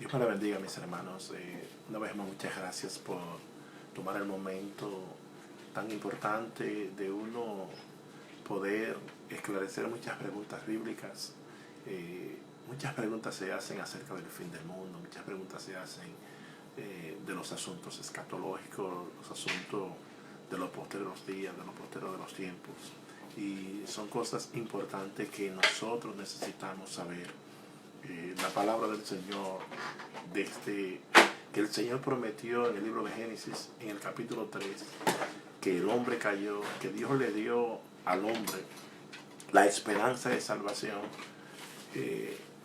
Dios me la bendiga, mis hermanos. Una vez más, muchas gracias por tomar el momento tan importante de uno poder esclarecer muchas preguntas bíblicas. Muchas preguntas se hacen acerca del fin del mundo, muchas preguntas se hacen de los asuntos escatológicos, los asuntos de los posteriores días, de los posteriores de los tiempos. Y son cosas importantes que nosotros necesitamos saber. La palabra del Señor, desde que el Señor prometió en el libro de Génesis, en el capítulo 3, que el hombre cayó, que Dios le dio al hombre la esperanza de salvación.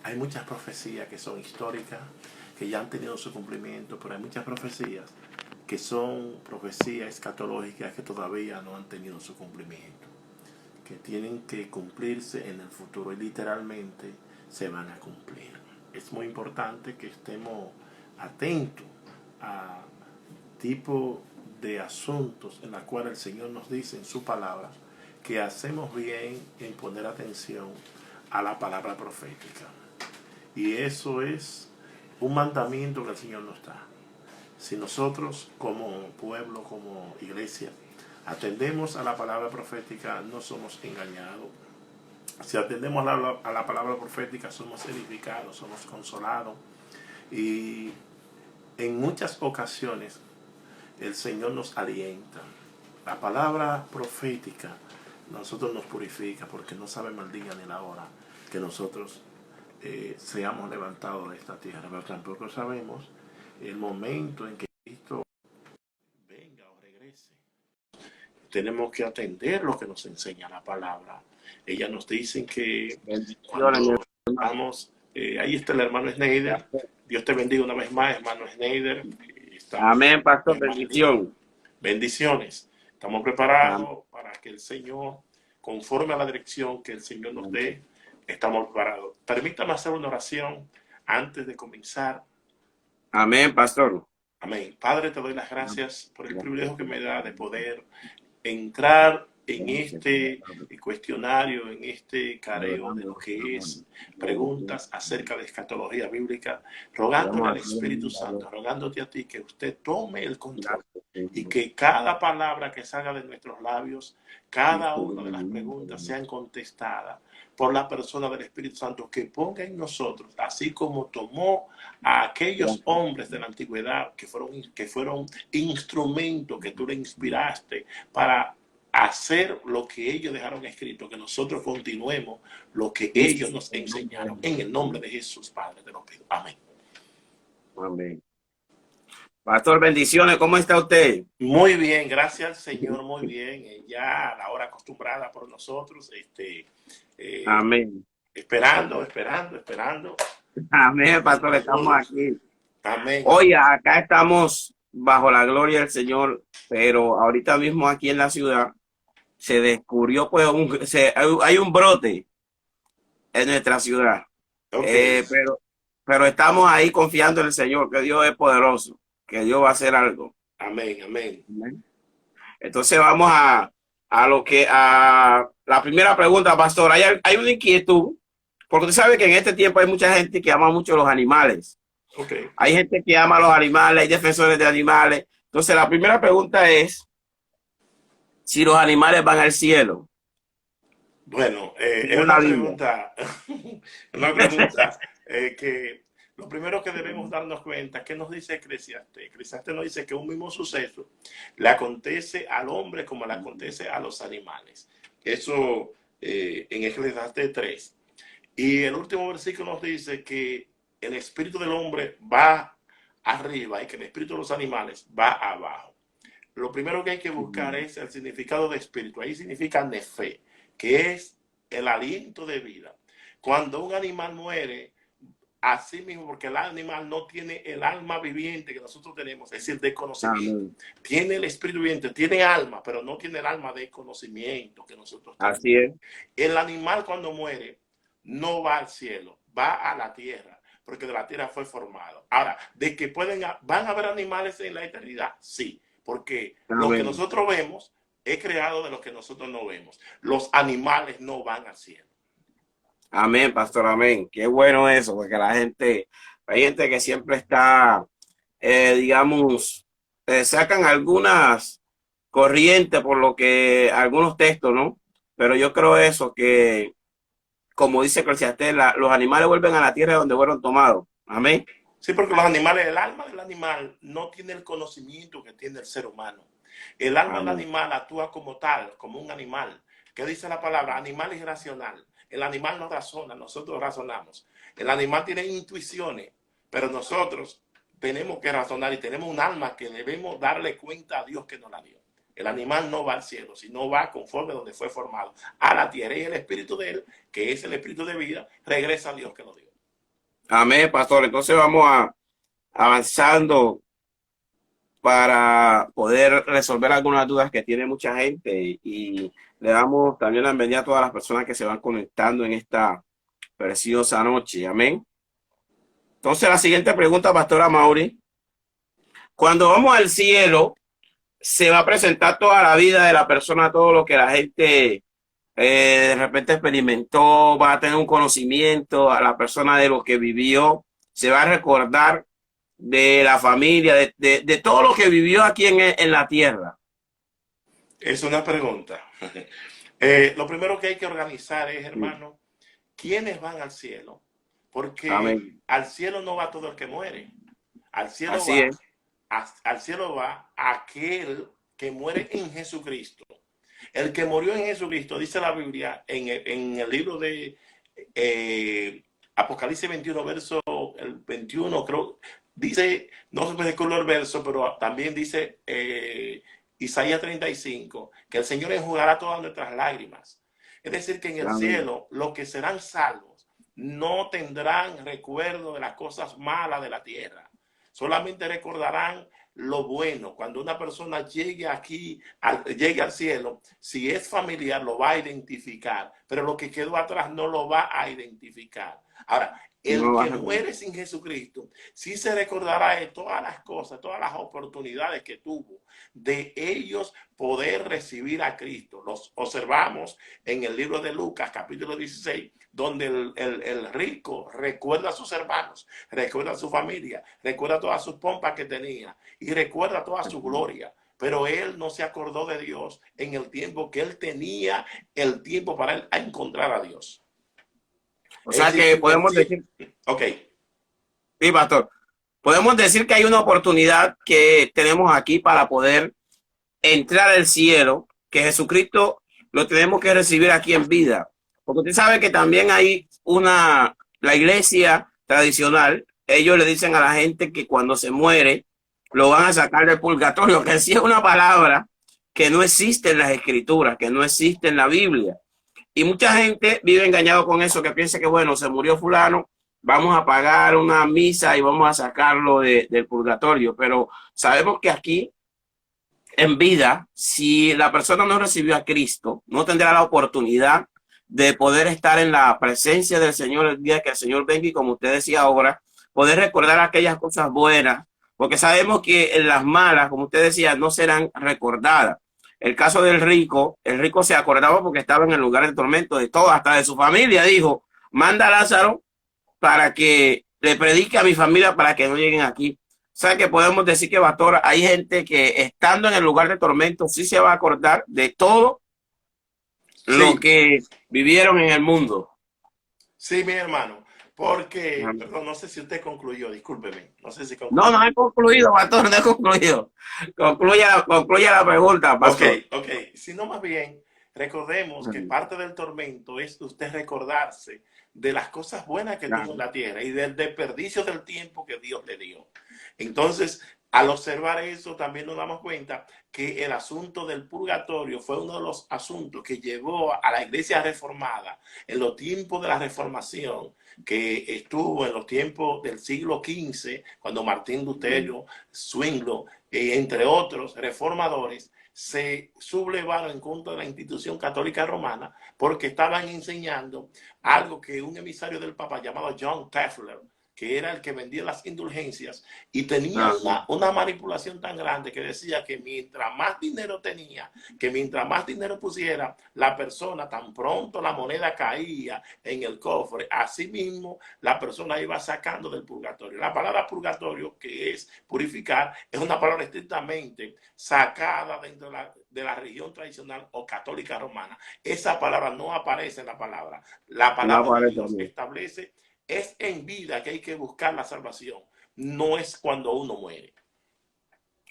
Hay muchas profecías que son históricas, que ya han tenido su cumplimiento, pero hay muchas profecías que son profecías escatológicas que todavía no han tenido su cumplimiento, que tienen que cumplirse en el futuro y literalmente se van a cumplir. Es muy importante que estemos atentos a tipo de asuntos en los cuales el Señor nos dice en su palabra que hacemos bien en poner atención a la palabra profética. Y eso es un mandamiento que el Señor nos da. Si nosotros como pueblo, como iglesia, atendemos a la palabra profética, no somos engañados. Si atendemos a la palabra profética, somos edificados, somos consolados. Y en muchas ocasiones el Señor nos alienta. La palabra profética nosotros nos purifica, porque no sabemos el día ni la hora que nosotros seamos levantados de esta tierra, pero tampoco sabemos el momento en que Cristo venga o regrese. Tenemos que atender lo que nos enseña la palabra. Ella nos dice que cuando vamos, ahí está el hermano Schneider. Dios te bendiga una vez más, hermano Schneider. Amén, pastor, bendición. Bendiciones. Estamos preparados para que el Señor, conforme a la dirección que el Señor nos dé, estamos preparados. Permítame hacer una oración antes de comenzar. Amén, pastor. Amén. Padre, te doy las gracias por el privilegio que me da de poder entrar en este cuestionario, en este careo de lo que es preguntas acerca de escatología bíblica, rogándole al Espíritu Santo, rogándote a ti que usted tome el control y que cada palabra que salga de nuestros labios, cada una de las preguntas sean contestadas por la persona del Espíritu Santo, que ponga en nosotros, así como tomó a aquellos hombres de la antigüedad que fueron instrumentos que tú le inspiraste para hacer lo que ellos dejaron escrito, que nosotros continuemos lo que ellos nos enseñaron. En el nombre de Jesús, Padre, te lo pido. Amén. Amén. Pastor, bendiciones. ¿Cómo está usted? Muy bien, gracias al Señor, muy bien. Ya a la hora acostumbrada por nosotros, Amén. esperando. Amén, pastor, estamos aquí. Amén. Hoy acá estamos bajo la gloria del Señor, pero ahorita mismo aquí en la ciudad se descubrió, pues, hay un brote en nuestra ciudad. Okay. Pero estamos ahí confiando en el Señor, que Dios es poderoso, que Dios va a hacer algo. Amén, amén. Entonces vamos a la primera pregunta, pastor. Hay una inquietud, porque usted sabe que en este tiempo hay mucha gente que ama mucho los animales. Okay. Hay gente que ama a los animales, hay defensores de animales. Entonces la primera pregunta es si los animales van al cielo. Bueno, es una pregunta, que lo primero que debemos darnos cuenta, ¿qué nos dice Eclesiastés? Eclesiastés nos dice que un mismo suceso le acontece al hombre como le acontece a los animales. Eso en Eclesiastés 3. Y el último versículo nos dice que el espíritu del hombre va arriba y que el espíritu de los animales va abajo. Lo primero que hay que buscar es el significado de espíritu. Ahí significa nefe, que es el aliento de vida. Cuando un animal muere, así mismo, porque el animal no tiene el alma viviente que nosotros tenemos, es decir, de conocimiento. Amén. Tiene el espíritu viviente, tiene alma, pero no tiene el alma de conocimiento que nosotros tenemos. Así es. El animal cuando muere no va al cielo, va a la tierra, porque de la tierra fue formado. Ahora, de que van a haber animales en la eternidad, sí, porque Amén. Lo que nosotros vemos es creado de lo que nosotros no vemos. Los animales no van al cielo. Amén, pastor, amén. Qué bueno eso, porque la gente Hay gente que siempre está, digamos, sacan algunas corrientes por lo que algunos textos, ¿no? Pero yo creo eso, que como dice Eclesiastés, los animales vuelven a la tierra donde fueron tomados. Amén. Sí, porque los animales, el alma del animal no tiene el conocimiento que tiene el ser humano. El alma del Amén. animal actúa como tal, como un animal. ¿Qué dice la palabra? Animal es irracional. El animal no razona, nosotros razonamos. El animal tiene intuiciones, pero nosotros tenemos que razonar y tenemos un alma que debemos darle cuenta a Dios que nos la dio. El animal no va al cielo, sino va conforme donde fue formado, a la tierra. Y el espíritu de él, que es el espíritu de vida, regresa a Dios que lo dio. Amén, pastor. Entonces vamos avanzando para poder resolver algunas dudas que tiene mucha gente y le damos también la bienvenida a todas las personas que se van conectando en esta preciosa noche. Amén. Entonces la siguiente pregunta, pastora Mauri. Cuando vamos al cielo, se va a presentar toda la vida de la persona, todo lo que la gente de repente experimentó, va a tener un conocimiento a la persona de lo que vivió, se va a recordar de la familia, de todo lo que vivió aquí en la tierra. Es una pregunta. Lo primero que hay que organizar es, Sí. hermano, quiénes van al cielo. Porque Amén. al cielo no va todo el que muere. Al cielo Así va, es. al cielo va aquel que muere en Jesucristo. El que murió en Jesucristo, dice la Biblia, en el libro de Apocalipsis 21, verso el 21, creo, dice, no se puede escribir el verso, pero también dice Isaías 35, que el Señor enjugará todas nuestras lágrimas. Es decir, que en el Amén. cielo los que serán salvos no tendrán recuerdo de las cosas malas de la tierra. Solamente recordarán lo bueno. Cuando una persona llegue aquí, llegue al cielo, si es familiar, lo va a identificar, pero lo que quedó atrás no lo va a identificar. Ahora, el No que vas a... muere sin Jesucristo, sí se recordará de todas las cosas, todas las oportunidades que tuvo de ellos poder recibir a Cristo. Los observamos en el libro de Lucas, capítulo 16, donde el rico recuerda a sus hermanos, recuerda a su familia, recuerda todas sus pompas que tenía y recuerda toda su gloria. Pero él no se acordó de Dios en el tiempo que él tenía el tiempo para él a encontrar a Dios. O Es sea decir, que que en el podemos cielo. decir, Ok. sí, pastor, podemos decir que hay una oportunidad que tenemos aquí para poder entrar al cielo, que Jesucristo lo tenemos que recibir aquí en vida. Porque usted sabe que también hay la iglesia tradicional, ellos le dicen a la gente que cuando se muere lo van a sacar del purgatorio, que sí es una palabra que no existe en las escrituras, que no existe en la Biblia. Y mucha gente vive engañado con eso, que piensa que bueno, se murió fulano, vamos a pagar una misa y vamos a sacarlo del purgatorio. Pero sabemos que aquí en vida, si la persona no recibió a Cristo, no tendrá la oportunidad de poder estar en la presencia del Señor el día que el Señor venga y como usted decía ahora, poder recordar aquellas cosas buenas, porque sabemos que en las malas, como usted decía, no serán recordadas. El caso del rico, el rico se acordaba porque estaba en el lugar de tormento de todo, hasta de su familia, dijo, manda a Lázaro para que le predique a mi familia para que no lleguen aquí. O sea que podemos decir que, pastor, hay gente que estando en el lugar de tormento sí se va a acordar de todo lo Sí, que vivieron en el mundo. sí, mi hermano. Porque, perdón, no sé si usted concluyó, discúlpeme, no sé si No, concluyó. no he concluido, pastor, no he concluido. Concluye la pregunta, Ok, pastor. ok. Sino más bien, recordemos que parte del tormento es usted recordarse de las cosas buenas que tuvo en la tierra y del desperdicio del tiempo que Dios le dio. Entonces, al observar eso, también nos damos cuenta que el asunto del purgatorio fue uno de los asuntos que llevó a la iglesia reformada en los tiempos de la reformación, que estuvo en los tiempos del siglo XV, cuando Martín Lutero, Zwinglio, entre otros reformadores, se sublevaron en contra de la institución católica romana porque estaban enseñando algo que un emisario del Papa llamado John Pfeffer que era el que vendía las indulgencias, y tenía Ah, una manipulación tan grande que decía que mientras más dinero tenía, que mientras más dinero pusiera, la persona, tan pronto la moneda caía en el cofre, así mismo la persona iba sacando del purgatorio. La palabra purgatorio, que es purificar, es una palabra estrictamente sacada dentro de la religión tradicional o católica romana. Esa palabra no aparece en la palabra. La no palabra de aparece a Dios mí. establece, es en vida que hay que buscar la salvación, no es cuando uno muere.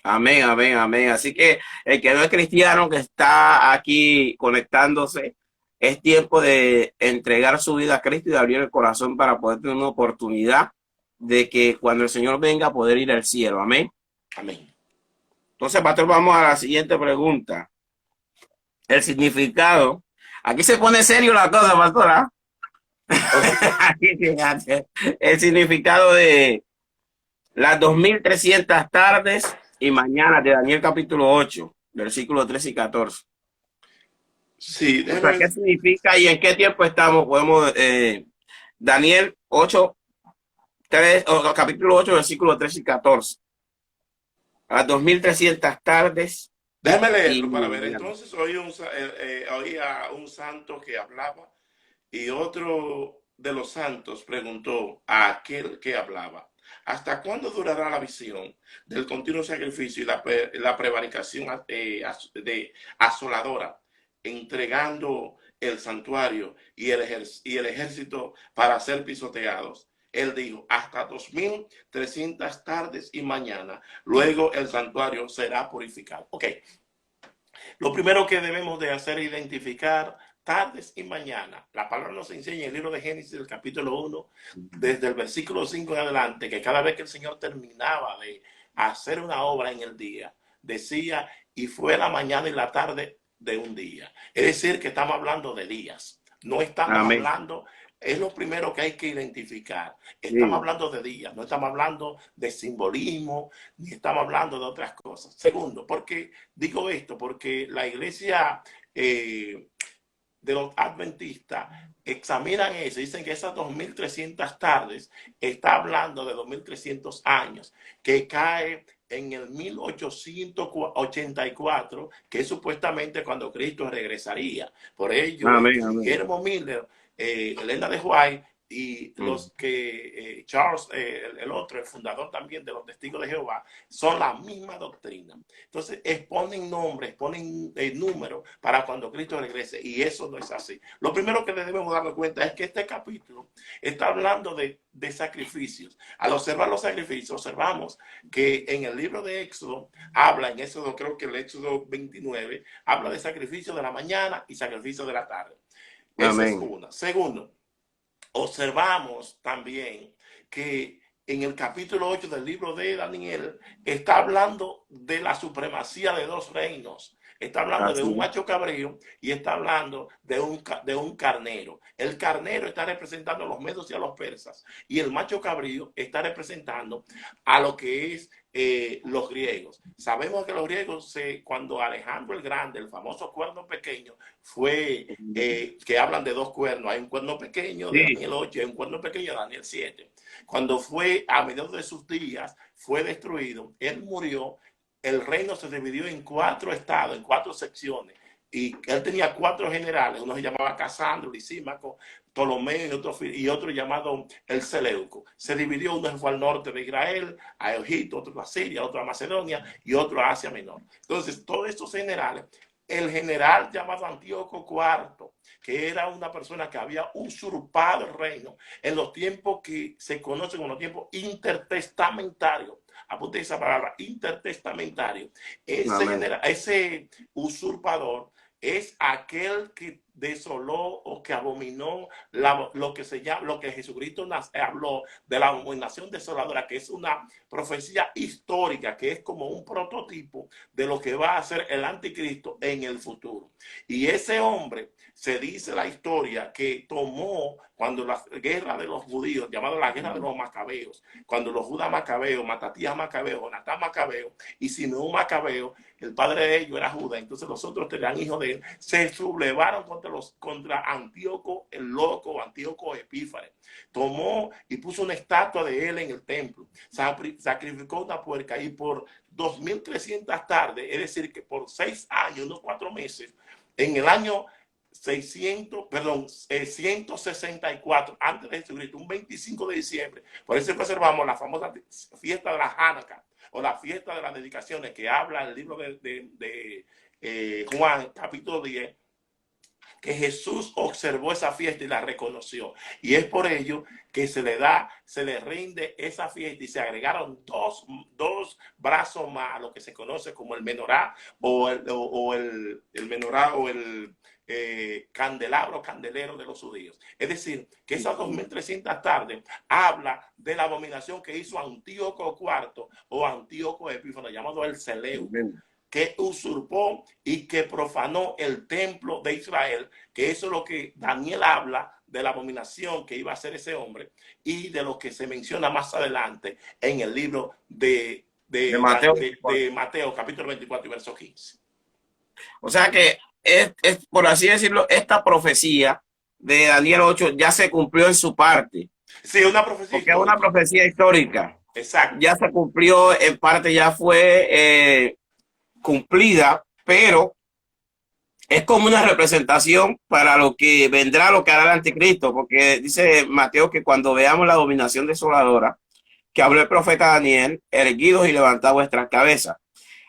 Amén, amén, amén. Así que el que no es cristiano que está aquí conectándose, es tiempo de entregar su vida a Cristo y de abrir el corazón para poder tener una oportunidad de que cuando el Señor venga poder ir al cielo. Amén. Amén. Entonces, pastor, vamos a la siguiente pregunta. El significado. Aquí se pone serio la cosa, pastora. Okay. Aquí, fíjate, el significado de las 2300 tardes y mañanas de Daniel capítulo 8, versículos 13 y 14. Sí, O sea, déjeme. ¿qué significa y en qué tiempo estamos? Podemos, Daniel 8, 3, o capítulo 8, versículos 13 y 14. A las 2300 tardes Déjeme y leerlo para ver. mañanas. Entonces oí a un santo que hablaba, y otro de los santos preguntó a aquel que hablaba: ¿hasta cuándo durará la visión del continuo sacrificio y la prevaricación asoladora, entregando el santuario y y el ejército para ser pisoteados? Él dijo: hasta 2300 tardes y mañana. Luego el santuario será purificado. Ok, lo primero que debemos de hacer es identificar tardes y mañana. La palabra nos enseña en el libro de Génesis, el capítulo 1, desde el versículo 5 en adelante, que cada vez que el Señor terminaba de hacer una obra en el día, decía: y fue la mañana y la tarde de un día. Es decir, que estamos hablando de días. No estamos Amén. hablando, es lo primero que hay que identificar. Estamos Sí, hablando de días, no estamos hablando de simbolismo, ni estamos hablando de otras cosas. Segundo, porque digo esto, porque la iglesia de los adventistas examinan eso, dicen que esas 2300 tardes está hablando de 2300 años, que cae en el 1884, que es supuestamente cuando Cristo regresaría. Por ello es que amén, amén. Guillermo Miller, Elena de White y Mm. los que Charles, el otro, el fundador también de los Testigos de Jehová, son la misma doctrina. Entonces exponen nombres, ponen números para cuando Cristo regrese, y eso no es así. Lo primero que le debemos dar cuenta es que este capítulo está hablando de sacrificios. Al observar los sacrificios, observamos que en el libro de Éxodo habla, en Éxodo, creo que el Éxodo 29, habla de sacrificio de la mañana y sacrificio de la tarde. Esa es Amén. una. Segundo, observamos también que en el capítulo 8 del libro de Daniel está hablando de la supremacía de dos reinos. Está hablando de Así un es. macho cabrío y está hablando de un carnero. El carnero está representando a los medos y a los persas, y el macho cabrío está representando a lo que es los griegos. Sabemos que los griegos, cuando Alejandro el Grande, el famoso cuerno pequeño, fue que hablan de dos cuernos. Hay un cuerno pequeño de Sí, Daniel 8 y hay un cuerno pequeño de Daniel 7. Cuando fue a mediados de sus días, fue destruido, él murió, el reino se dividió en cuatro estados, en cuatro secciones. Y él tenía cuatro generales, uno se llamaba Casandro, Lisímaco, Ptolomeo y otro llamado el Seleuco. Se dividió, uno fue al norte de Israel, a Egipto, otro a Siria, otro a Macedonia y otro a Asia Menor. Entonces, todos estos generales, el general llamado Antíoco IV, que era una persona que había usurpado el reino en los tiempos que se conocen como los tiempos intertestamentarios. Apunte esa palabra, intertestamentario. amén. Ese usurpador es aquel que desoló o que abominó lo que se llama, lo que Jesucristo habló de la abominación desoladora, que es una profecía histórica, que es como un prototipo de lo que va a hacer el anticristo en el futuro. Y ese hombre, se dice la historia, que tomó cuando la guerra de los judíos, llamada la guerra de los macabeos, cuando los Judas Macabeos, Matatías Macabeo, Jonatán Macabeo y Simeón Macabeo, el padre de ellos era Judá, entonces los otros eran hijos de él, se sublevaron contra contra Antíoco el loco, Antíoco Epífanes. Tomó y puso una estatua de él en el templo. Sacrificó una puerca y por 2300 tardes, es decir, que por 6 años, unos 4 meses, en el año 164 antes de Jesucristo, un 25 de diciembre. Por eso observamos la famosa fiesta de la Hanukkah o la fiesta de las dedicaciones que habla el libro de Juan, capítulo 10, que Jesús observó esa fiesta y la reconoció. Y es por ello que se le rinde esa fiesta y se agregaron dos brazos más a lo que se conoce como el menorá o el menorá o el candelero de los judíos. Es decir, que esas 2300 tardes habla de la abominación que hizo Antíoco IV o Antíoco Epífanes, llamado el Seleuco, que usurpó y que profanó el templo de Israel, que eso es lo que Daniel habla de la abominación que iba a hacer ese hombre y de lo que se menciona más adelante en el libro de Mateo, capítulo 24 y verso 15. O sea que es, por así decirlo, esta profecía de Daniel 8 ya se cumplió en su parte. Sí, una profecía porque histórica. Es una profecía histórica. Exacto. Ya se cumplió, en parte ya fue cumplida, pero es como una representación para lo que vendrá, lo que hará el anticristo, porque dice Mateo que cuando veamos la dominación desoladora que habló el profeta Daniel, erguidos y levantad vuestras cabezas.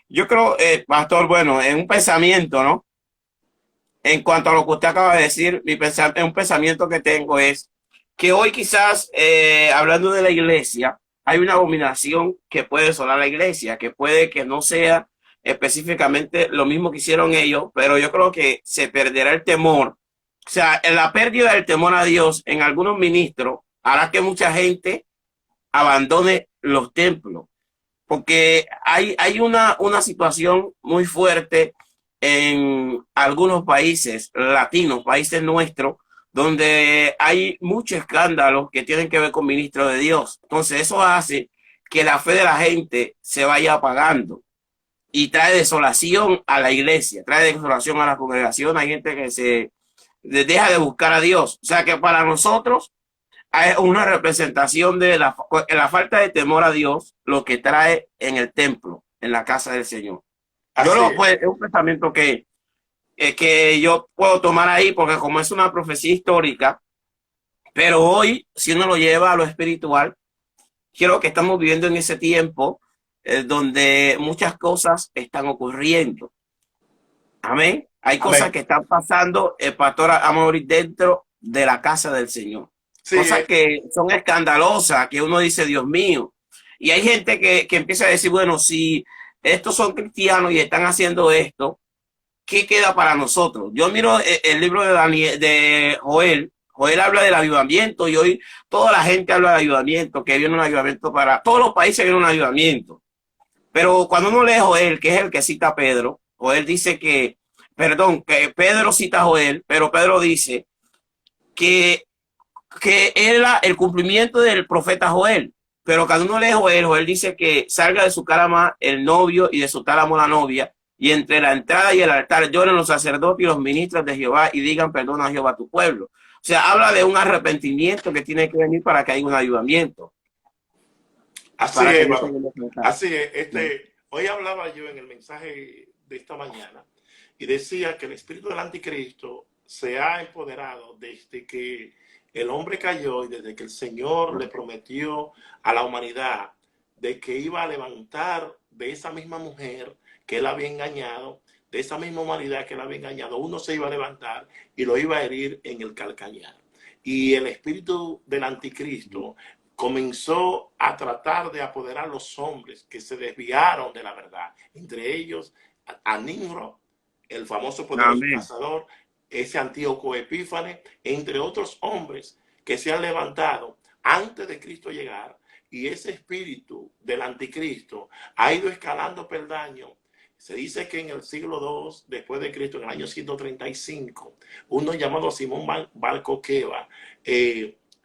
Yo creo, pastor, bueno, en un pensamiento, ¿no? En cuanto a lo que usted acaba de decir, un pensamiento que tengo es que hoy quizás, hablando de la iglesia, hay una abominación que puede desolar la iglesia, que puede que no sea específicamente lo mismo que hicieron ellos, pero yo creo que se perderá el temor. O sea, la pérdida del temor a Dios en algunos ministros hará que mucha gente abandone los templos, porque hay una situación muy fuerte en algunos países latinos, países nuestros, donde hay muchos escándalos que tienen que ver con ministros de Dios. Entonces eso hace que la fe de la gente se vaya apagando y trae desolación a la iglesia, trae desolación a la congregación. Hay gente que se deja de buscar a Dios. O sea que para nosotros hay una representación de la falta de temor a Dios, lo que trae en el templo, en la casa del Señor. Pues, es un pensamiento que yo puedo tomar ahí, porque como es una profecía histórica, pero hoy, si uno lo lleva a lo espiritual, creo que estamos viviendo en ese tiempo donde muchas cosas están ocurriendo. Amén. Hay cosas que están pasando, pastor Amaury, dentro de la casa del Señor. Sí, cosas que son escandalosas, que uno dice, Dios mío. Y hay gente que empieza a decir, bueno, si estos son cristianos y están haciendo esto, ¿qué queda para nosotros? Yo miro el libro de Joel. Joel habla del avivamiento y hoy toda la gente habla del avivamiento, que viene un avivamiento para todos los países, viene un avivamiento. Pero cuando uno lee Joel, que es el que cita a Pedro, Joel dice que Pedro cita a Joel, pero Pedro dice que era el cumplimiento del profeta Joel. Pero cuando uno lee Joel dice que salga de su cama el novio y de su tálamo la novia, y entre la entrada y el altar lloren los sacerdotes y los ministros de Jehová y digan perdona a Jehová tu pueblo. O sea, habla de un arrepentimiento que tiene que venir para que haya un avivamiento. Así es, así es. Hoy hablaba yo en el mensaje de esta mañana y decía que el espíritu del anticristo se ha empoderado desde que el hombre cayó y desde que el Señor le prometió a la humanidad de que iba a levantar de esa misma mujer que él había engañado, de esa misma humanidad que él había engañado, uno se iba a levantar y lo iba a herir en el calcañar. Y el espíritu del anticristo comenzó a tratar de apoderar a los hombres que se desviaron de la verdad. Entre ellos, a Nimrod, el famoso poderoso cazador, ese Antíoco Epífanes, entre otros hombres que se han levantado antes de Cristo llegar. Y ese espíritu del anticristo ha ido escalando peldaños. Se dice que en el siglo II después de Cristo, en el año 135, uno llamado Simón Bar Coqueba,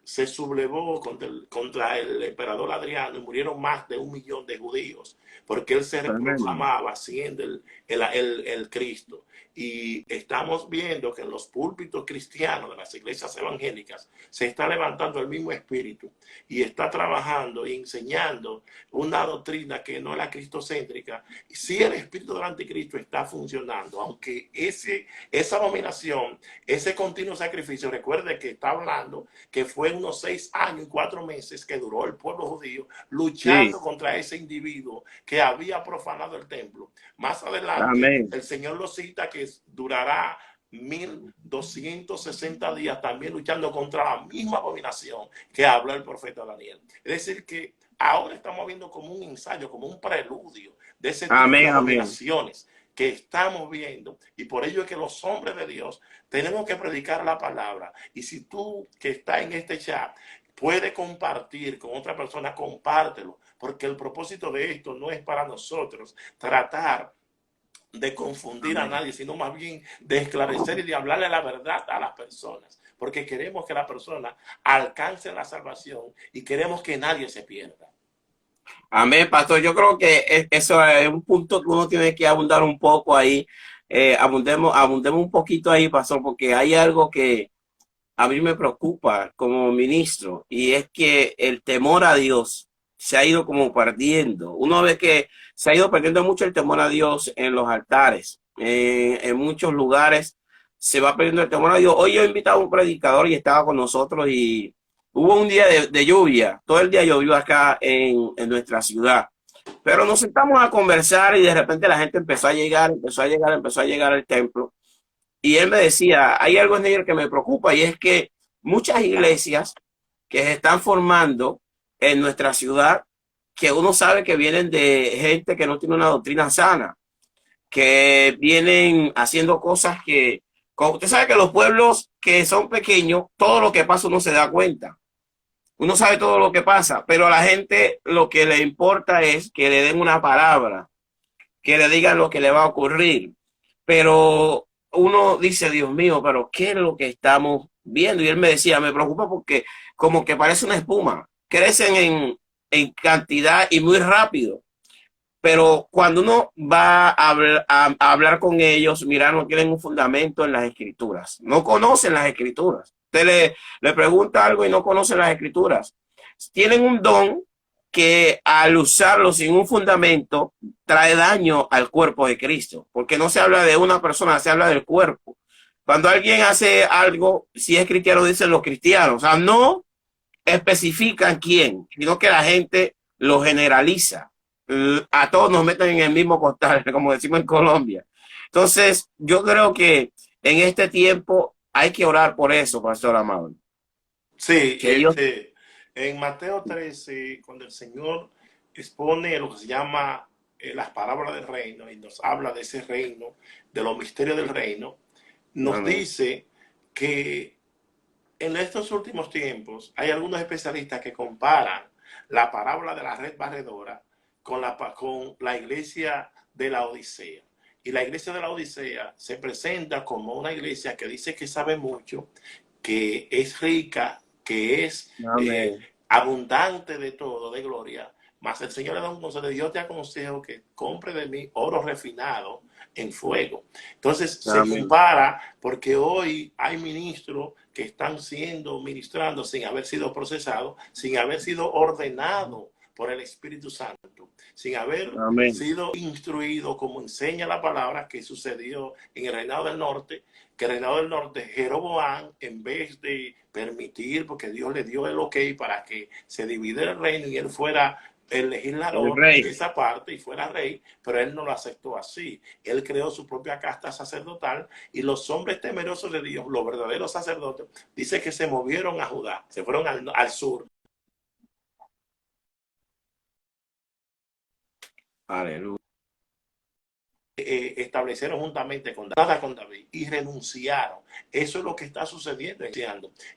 se sublevó contra el emperador Adriano y murieron más de 1 millón de judíos, porque él se Tremendo. proclamaba siendo el Cristo. Y estamos viendo que en los púlpitos cristianos de las iglesias evangélicas se está levantando el mismo espíritu y está trabajando y enseñando una doctrina que no es la cristocéntrica. Si el espíritu del anticristo está funcionando, aunque esa abominación, ese continuo sacrificio, recuerde que está hablando que fue unos 6 años y 4 meses que duró el pueblo judío luchando Sí, contra ese individuo que había profanado el templo. Más adelante, amén. el Señor lo cita que durará 1260 días también luchando contra la misma abominación que habló el profeta Daniel. Es decir, que ahora estamos viendo como un ensayo, como un preludio de ese tipo de Amén, amén. abominaciones que estamos viendo, y por ello es que los hombres de Dios tenemos que predicar la palabra. Y si tú que estás en este chat puedes compartir con otra persona, compártelo, porque el propósito de esto no es para nosotros tratar de confundir a Amén. nadie, sino más bien de esclarecer y de hablarle la verdad a las personas, porque queremos que la persona alcance la salvación y queremos que nadie se pierda. Amén, pastor. Yo creo que eso es un punto que uno tiene que abundar un poco ahí. Abundemos un poquito ahí, pastor, porque hay algo que a mí me preocupa como ministro y es que el temor a Dios se ha ido como perdiendo. Uno ve que se ha ido perdiendo mucho el temor a Dios en los altares. En muchos lugares se va perdiendo el temor a Dios. Hoy yo he invitado a un predicador y estaba con nosotros y hubo un día de lluvia. Todo el día llovió acá en nuestra ciudad. Pero nos sentamos a conversar y de repente la gente empezó a llegar al templo. Y él me decía, hay algo en ello que me preocupa y es que muchas iglesias que se están formando en nuestra ciudad, que uno sabe que vienen de gente que no tiene una doctrina sana, que vienen haciendo cosas que, como usted sabe que los pueblos que son pequeños, todo lo que pasa uno se da cuenta. Uno sabe todo lo que pasa, pero a la gente lo que le importa es que le den una palabra, que le digan lo que le va a ocurrir. Pero uno dice, Dios mío, pero ¿qué es lo que estamos viendo? Y él me decía, me preocupa porque como que parece una espuma, crecen en cantidad y muy rápido. Pero cuando uno va a hablar con ellos, mira, no tienen un fundamento en las escrituras, no conocen las escrituras. Usted le pregunta algo y no conocen las escrituras. Tienen un don que al usarlo sin un fundamento trae daño al cuerpo de Cristo, porque no se habla de una persona, se habla del cuerpo. Cuando alguien hace algo, si es cristiano, dicen los cristianos, o sea, no especifican quién, sino que la gente lo generaliza. A todos nos meten en el mismo costal, como decimos en Colombia. Entonces, yo creo que en este tiempo hay que orar por eso, Pastor Amado. Sí, Que Dios, en Mateo 13, cuando el Señor expone lo que se llama las parábolas del reino y nos habla de ese reino, de los misterios del reino, nos amén, dice que en estos últimos tiempos hay algunos especialistas que comparan la parábola de la red barredora con la iglesia de la Odisea. Y la iglesia de la Odisea se presenta como una iglesia que dice que sabe mucho, que es rica, que es amén, abundante de todo, de gloria. Mas el Señor le da un consejo: yo te aconsejo que compre de mí oro refinado en fuego. Entonces se amén, compara, porque hoy hay ministros que están siendo ministrando sin haber sido procesados, sin haber sido ordenados por el Espíritu Santo, sin haber amén. sido instruido como enseña la palabra que sucedió en el reinado del norte, que el reinado del norte, Jeroboam, en vez de permitir, porque Dios le dio el ok para que se dividiera el reino y él fuera el El legislador de rey. esa parte y fuera rey, pero él no lo aceptó así. Él creó su propia casta sacerdotal y los hombres temerosos de Dios, los verdaderos sacerdotes, dice que se movieron a Judá, se fueron al sur. Aleluya. establecieron juntamente con David y renunciaron. Eso es lo que está sucediendo.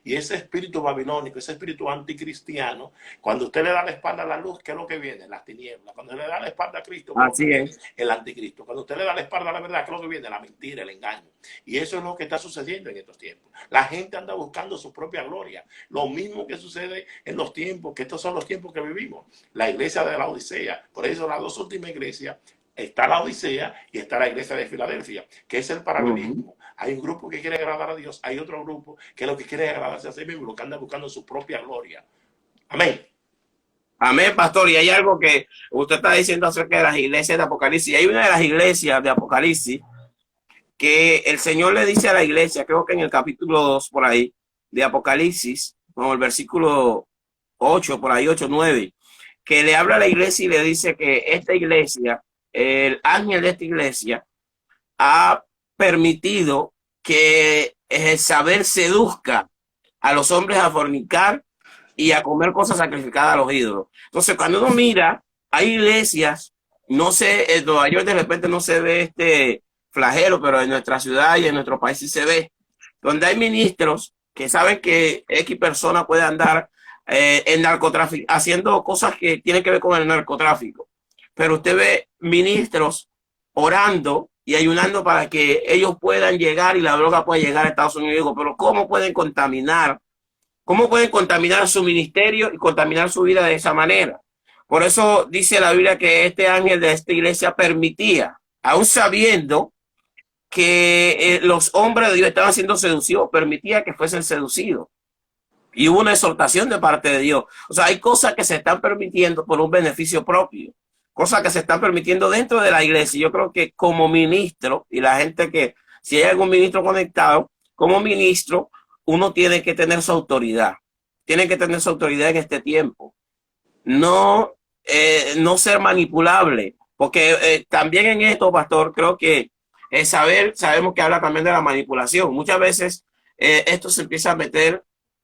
Y ese espíritu babilónico, ese espíritu anticristiano, cuando usted le da la espalda a la luz, ¿qué es lo que viene? Las tinieblas. Cuando le da la espalda a Cristo, ¿qué es lo que viene? El anticristo. Cuando usted le da la espalda a la verdad, ¿qué es lo que viene? La mentira, el engaño. Y eso es lo que está sucediendo en estos tiempos. La gente anda buscando su propia gloria. Lo mismo que sucede en los tiempos, que estos son los tiempos que vivimos. La iglesia de la Odisea. Por eso las dos últimas iglesias, está la Odisea y está la iglesia de Filadelfia, que es el paralelismo. Hay un grupo que quiere agradar a Dios, hay otro grupo que lo que quiere es agradarse a sí mismo, lo que anda buscando su propia gloria. Amén. Amén, pastor. Y hay algo que usted está diciendo acerca de las iglesias de Apocalipsis. Hay una de las iglesias de Apocalipsis que el Señor le dice a la iglesia, creo que en el capítulo 2 por ahí, de Apocalipsis, como el versículo 8, por ahí 8, 9, que le habla a la iglesia y le dice que esta iglesia, el ángel de esta iglesia, ha permitido que el saber seduzca a los hombres a fornicar y a comer cosas sacrificadas a los ídolos. Entonces, cuando uno mira, hay iglesias, no sé, en Nueva York de repente no se ve este flagelo, pero en nuestra ciudad y en nuestro país sí se ve, donde hay ministros que saben que X persona puede andar en narcotráfico, haciendo cosas que tienen que ver con el narcotráfico. Pero usted ve ministros orando y ayunando para que ellos puedan llegar y la droga pueda llegar a Estados Unidos. Digo, pero ¿cómo pueden contaminar? ¿Cómo pueden contaminar su ministerio y contaminar su vida de esa manera? Por eso dice la Biblia que este ángel de esta iglesia permitía, aún sabiendo que los hombres de Dios estaban siendo seducidos, permitía que fuesen seducidos. Y hubo una exhortación de parte de Dios. O sea, hay cosas que se están permitiendo por un beneficio propio, cosas que se están permitiendo dentro de la iglesia. Yo creo que como ministro, y la gente que, si hay algún ministro conectado, como ministro, uno tiene que tener su autoridad. Tiene que tener su autoridad en este tiempo. No, no ser manipulable. Porque también en esto, pastor, creo que sabemos que habla también de la manipulación. Muchas veces esto se empieza a meter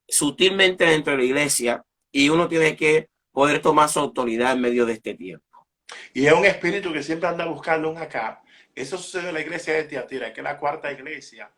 sutilmente dentro de la iglesia y uno tiene que poder tomar su autoridad en medio de este tiempo. Y es un espíritu que siempre anda buscando un acá. Eso sucede en la iglesia de Tiatira, que es la cuarta iglesia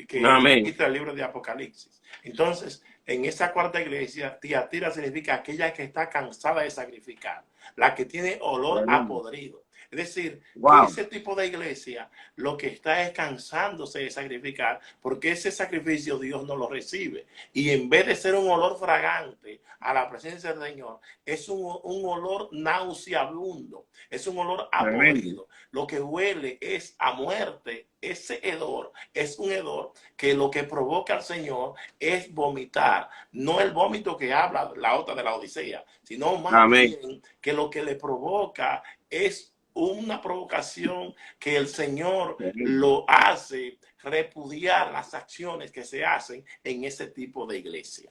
que registra el libro de Apocalipsis. Entonces, en esa cuarta iglesia, Tiatira significa aquella que está cansada de sacrificar, la que tiene olor a podrido. Es decir, que ese tipo de iglesia lo que está es cansándose de sacrificar, porque ese sacrificio Dios no lo recibe. Y en vez de ser un olor fragante a la presencia del Señor, es un olor nauseabundo, es un olor podrido. Lo que huele es a muerte. Ese hedor es un hedor que lo que provoca al Señor es vomitar. No el vómito que habla la otra de la Odisea, sino más bien que lo que le provoca es una provocación que el Señor lo hace repudiar las acciones que se hacen en ese tipo de iglesia.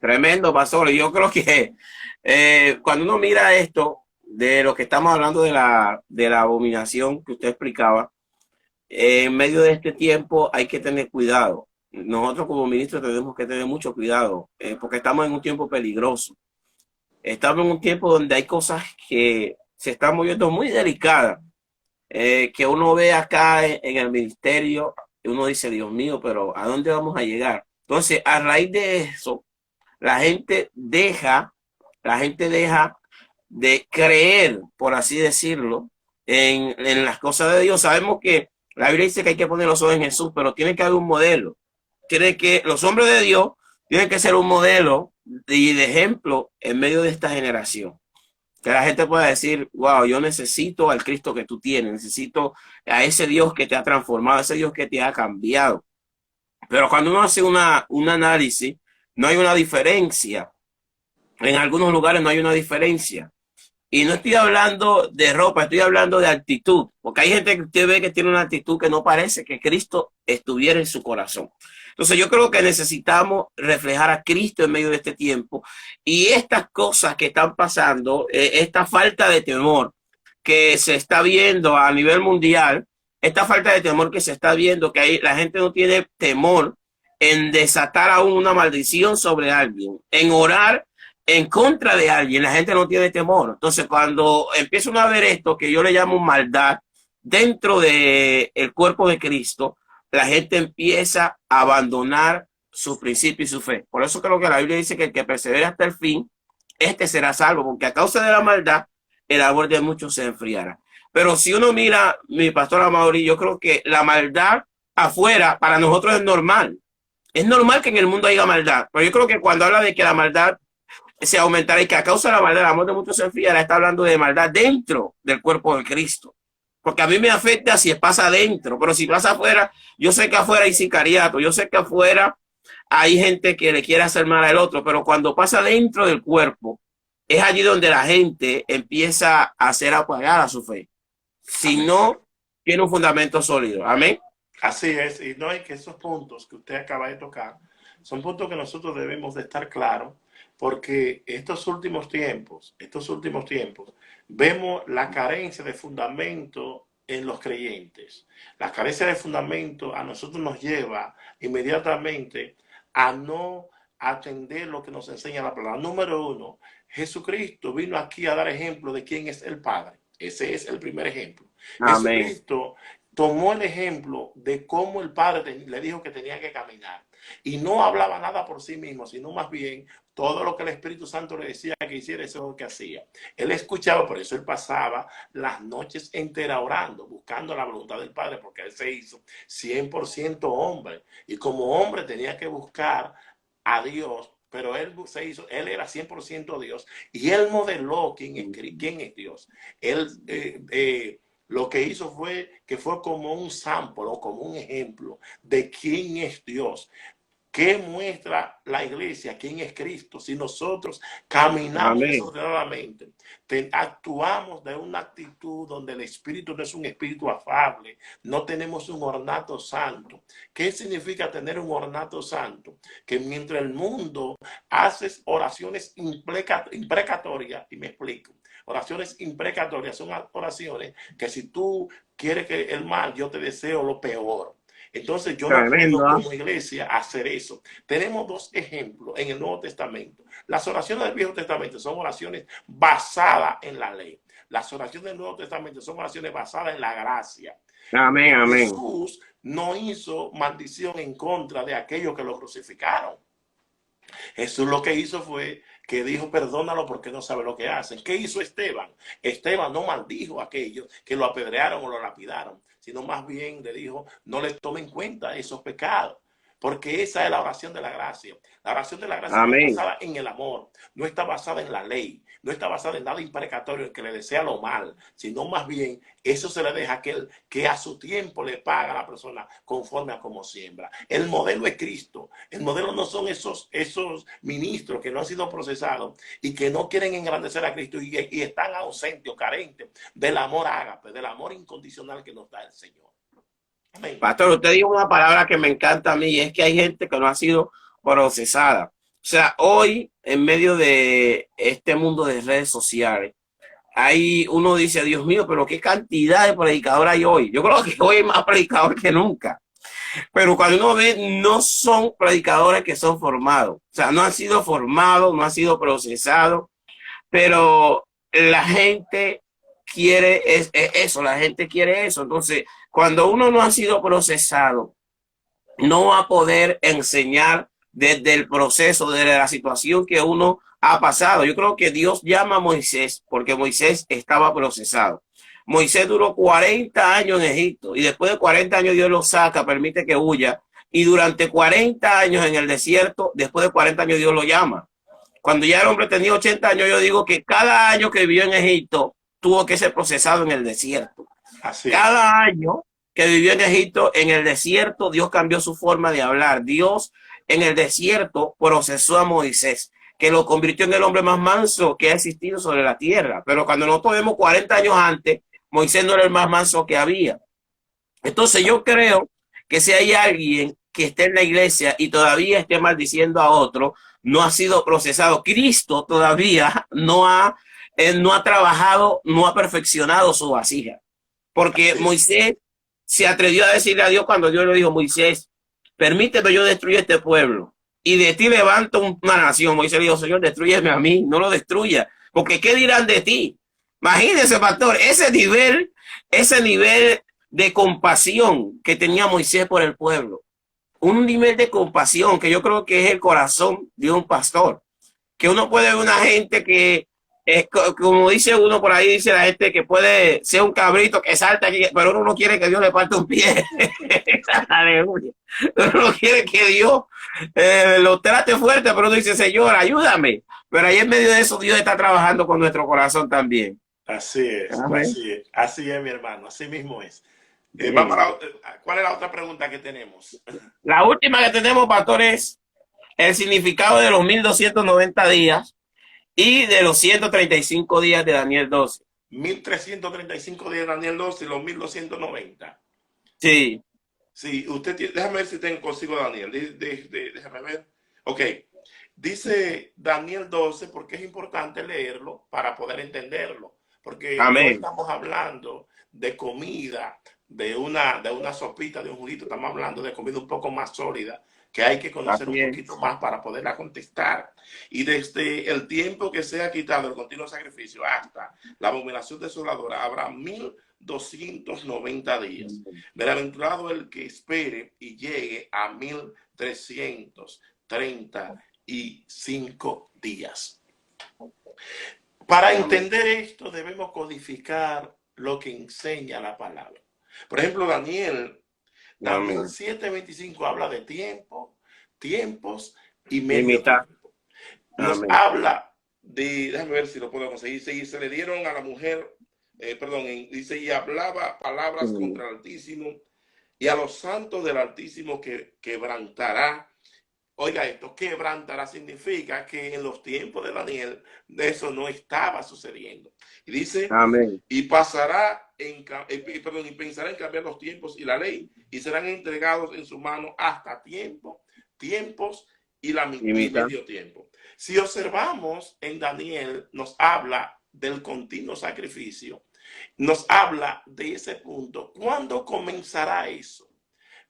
Tremendo, pastor. Yo creo que cuando uno mira esto, de lo que estamos hablando de la abominación que usted explicaba, en medio de este tiempo hay que tener cuidado. Nosotros como ministros tenemos que tener mucho cuidado, porque estamos en un tiempo peligroso. Estamos en un tiempo donde hay cosas que se están moviendo muy delicadas, que uno ve acá en el ministerio, y uno dice, Dios mío, pero ¿a dónde vamos a llegar? Entonces, a raíz de eso, la gente deja de creer, por así decirlo, en las cosas de Dios. Sabemos que la Biblia dice que hay que poner los ojos en Jesús, pero tiene que haber un modelo. Los hombres de Dios tienen que ser un modelo y de ejemplo en medio de esta generación. Que la gente pueda decir, wow, yo necesito al Cristo que tú tienes, necesito a ese Dios que te ha transformado, a ese Dios que te ha cambiado. Pero cuando uno hace un análisis, no hay una diferencia. En algunos lugares no hay una diferencia. Y no estoy hablando de ropa, estoy hablando de actitud. Porque hay gente que usted ve que tiene una actitud que no parece que Cristo estuviera en su corazón. Entonces yo creo que necesitamos reflejar a Cristo en medio de este tiempo. Y estas cosas que están pasando, esta falta de temor que se está viendo a nivel mundial, esta falta de temor que se está viendo, que la gente no tiene temor en desatar aún una maldición sobre alguien, en orar en contra de alguien, la gente no tiene temor. Entonces cuando empieza uno a ver esto, que yo le llamo maldad, dentro del cuerpo de Cristo, la gente empieza a abandonar su principio y su fe. Por eso creo que la Biblia dice que el que persevera hasta el fin, este será salvo, porque a causa de la maldad, el amor de muchos se enfriará. Pero si uno mira, mi pastor Amaury, yo creo que la maldad afuera para nosotros es normal. Es normal que en el mundo haya maldad, pero yo creo que cuando habla de que la maldad se aumentará y que a causa de la maldad el amor de muchos se enfriará, está hablando de maldad dentro del cuerpo de Cristo. Porque a mí me afecta si pasa adentro, pero si pasa afuera, yo sé que afuera hay sicariato, yo sé que afuera hay gente que le quiere hacer mal al otro, pero cuando pasa dentro del cuerpo, es allí donde la gente empieza a ser apagada su fe. Si Amén. no tiene un fundamento sólido. Amén. Así es, y no es que esos puntos que usted acaba de tocar son puntos que nosotros debemos de estar claros, porque estos últimos tiempos, vemos la carencia de fundamento en los creyentes. La carencia de fundamento a nosotros nos lleva inmediatamente a no atender lo que nos enseña la palabra. Número uno, Jesucristo vino aquí a dar ejemplo de quién es el Padre. Ese es el primer ejemplo. Amén. Jesucristo tomó el ejemplo de cómo el Padre le dijo que tenía que caminar. Y no hablaba nada por sí mismo, sino más bien todo lo que el Espíritu Santo le decía que hiciera, eso es lo que hacía. Él escuchaba, por eso él pasaba las noches enteras orando, buscando la voluntad del Padre, porque él se hizo 100% hombre. Y como hombre tenía que buscar a Dios, pero él era 100% Dios. Y él modeló quién es Dios. Él lo que hizo fue que fue como un sample o como un ejemplo de quién es Dios. ¿Qué muestra la iglesia? ¿Quién es Cristo? Si nosotros caminamos Amén. desordenadamente, actuamos de una actitud donde el espíritu no es un espíritu afable, no tenemos un ornato santo. ¿Qué significa tener un ornato santo? Que mientras el mundo hace oraciones imprecatorias, y me explico. Oraciones imprecatorias son oraciones que si tú quieres que el mal, yo te deseo lo peor. Entonces yo no puedo Tremendo, ¿eh? como iglesia hacer eso. Tenemos dos ejemplos en el Nuevo Testamento. Las oraciones del Viejo Testamento son oraciones basadas en la ley. Las oraciones del Nuevo Testamento son oraciones basadas en la gracia. Amén, amén. Jesús no hizo maldición en contra de aquellos que lo crucificaron. Jesús lo que hizo fue que dijo, perdónalo porque no sabe lo que hacen. ¿Qué hizo Esteban? Esteban no maldijo a aquellos que lo apedrearon o lo lapidaron, sino más bien le dijo, no le tomen en cuenta esos pecados. Porque esa es la oración de la gracia. La oración de la gracia Amén. está basada en el amor, no está basada en la ley, no está basada en nada imprecatorio, en que le desea lo mal, sino más bien eso se le deja a aquel que a su tiempo le paga a la persona conforme a como siembra. El modelo es Cristo. El modelo no son esos ministros que no han sido procesados y que no quieren engrandecer a Cristo y están ausentes o carentes del amor ágape, del amor incondicional que nos da el Señor. Amén. Pastor, usted dijo una palabra que me encanta a mí y es que hay gente que no ha sido procesada. O sea, hoy, en medio de este mundo de redes sociales, uno dice, Dios mío, pero qué cantidad de predicadores hay hoy. Yo creo que hoy hay más predicadores que nunca. Pero cuando uno ve, no son predicadores que son formados. O sea, no han sido formados, no han sido procesados, pero la gente quiere eso, la gente quiere eso. Entonces, cuando uno no ha sido procesado, no va a poder enseñar desde el proceso, desde la situación que uno ha pasado. Yo creo que Dios llama a Moisés porque Moisés estaba procesado. Moisés duró 40 años en Egipto y después de 40 años Dios lo saca, permite que huya. Y durante 40 años en el desierto, después de 40 años Dios lo llama. Cuando ya el hombre tenía 80 años, yo digo que cada año que vivió en Egipto tuvo que ser procesado en el desierto. Así es. Cada año que vivió en Egipto, en el desierto, Dios cambió su forma de hablar. Dios en el desierto procesó a Moisés, que lo convirtió en el hombre más manso que ha existido sobre la tierra. Pero cuando nosotros vemos 40 años antes, Moisés no era el más manso que había. Entonces yo creo que si hay alguien que esté en la iglesia y todavía esté maldiciendo a otro, no ha sido procesado. Cristo todavía no ha trabajado, no ha perfeccionado su vasija. Porque Moisés se atrevió a decirle a Dios cuando Dios le dijo, Moisés, permíteme yo destruir este pueblo y de ti levanto una nación. Moisés le dijo, Señor, destrúyeme a mí, no lo destruya, porque ¿qué dirán de ti? Imagínese, pastor, ese nivel de compasión que tenía Moisés por el pueblo. Un nivel de compasión que yo creo que es el corazón de un pastor. Que uno puede ver una gente que, como dice uno por ahí, dice la gente que puede ser un cabrito que salta aquí, pero uno no quiere que Dios le parte un pie. Aleluya. Uno no quiere que Dios lo trate fuerte, pero uno dice, Señor, ayúdame. Pero ahí en medio de eso Dios está trabajando con nuestro corazón también. Amén. así es, mi hermano, así mismo es. Vamos Sí. ¿cuál es la otra pregunta que tenemos? La última que tenemos, pastor, es el significado de los 1290 días y de los 135 días de Daniel 12. 1335 días de Daniel 12 y los 1290. Sí. Sí, déjame ver si tengo consigo Daniel. Déjame ver. Ok. Dice Daniel 12 porque es importante leerlo para poder entenderlo. Porque no Amén. estamos hablando de comida, de una sopita, de un juguito. Estamos hablando de comida un poco más sólida, que hay que conocer un Así poquito es. más para poderla contestar. Y desde el tiempo que sea quitado el continuo sacrificio hasta la abominación desoladora, habrá 1290 días. Bienaventurado el que espere y llegue a 1335 días. Para entender esto debemos codificar lo que enseña la palabra. Por ejemplo, Daniel Amén. 7:25 habla de tiempo, tiempos y medio Imitar. tiempo. Nos Amén. habla déjame ver si lo puedo conseguir, y se le dieron a la mujer, dice, y hablaba palabras contra el Altísimo y a los santos del Altísimo que quebrantará. Oiga esto, quebrantará significa que en los tiempos de Daniel eso no estaba sucediendo. Y dice, Amén. y pasará y pensará en cambiar los tiempos y la ley y serán entregados en su mano hasta tiempos y Imitar. medio tiempo. Si observamos en Daniel, nos habla del continuo sacrificio, nos habla de ese punto. ¿Cuándo comenzará eso?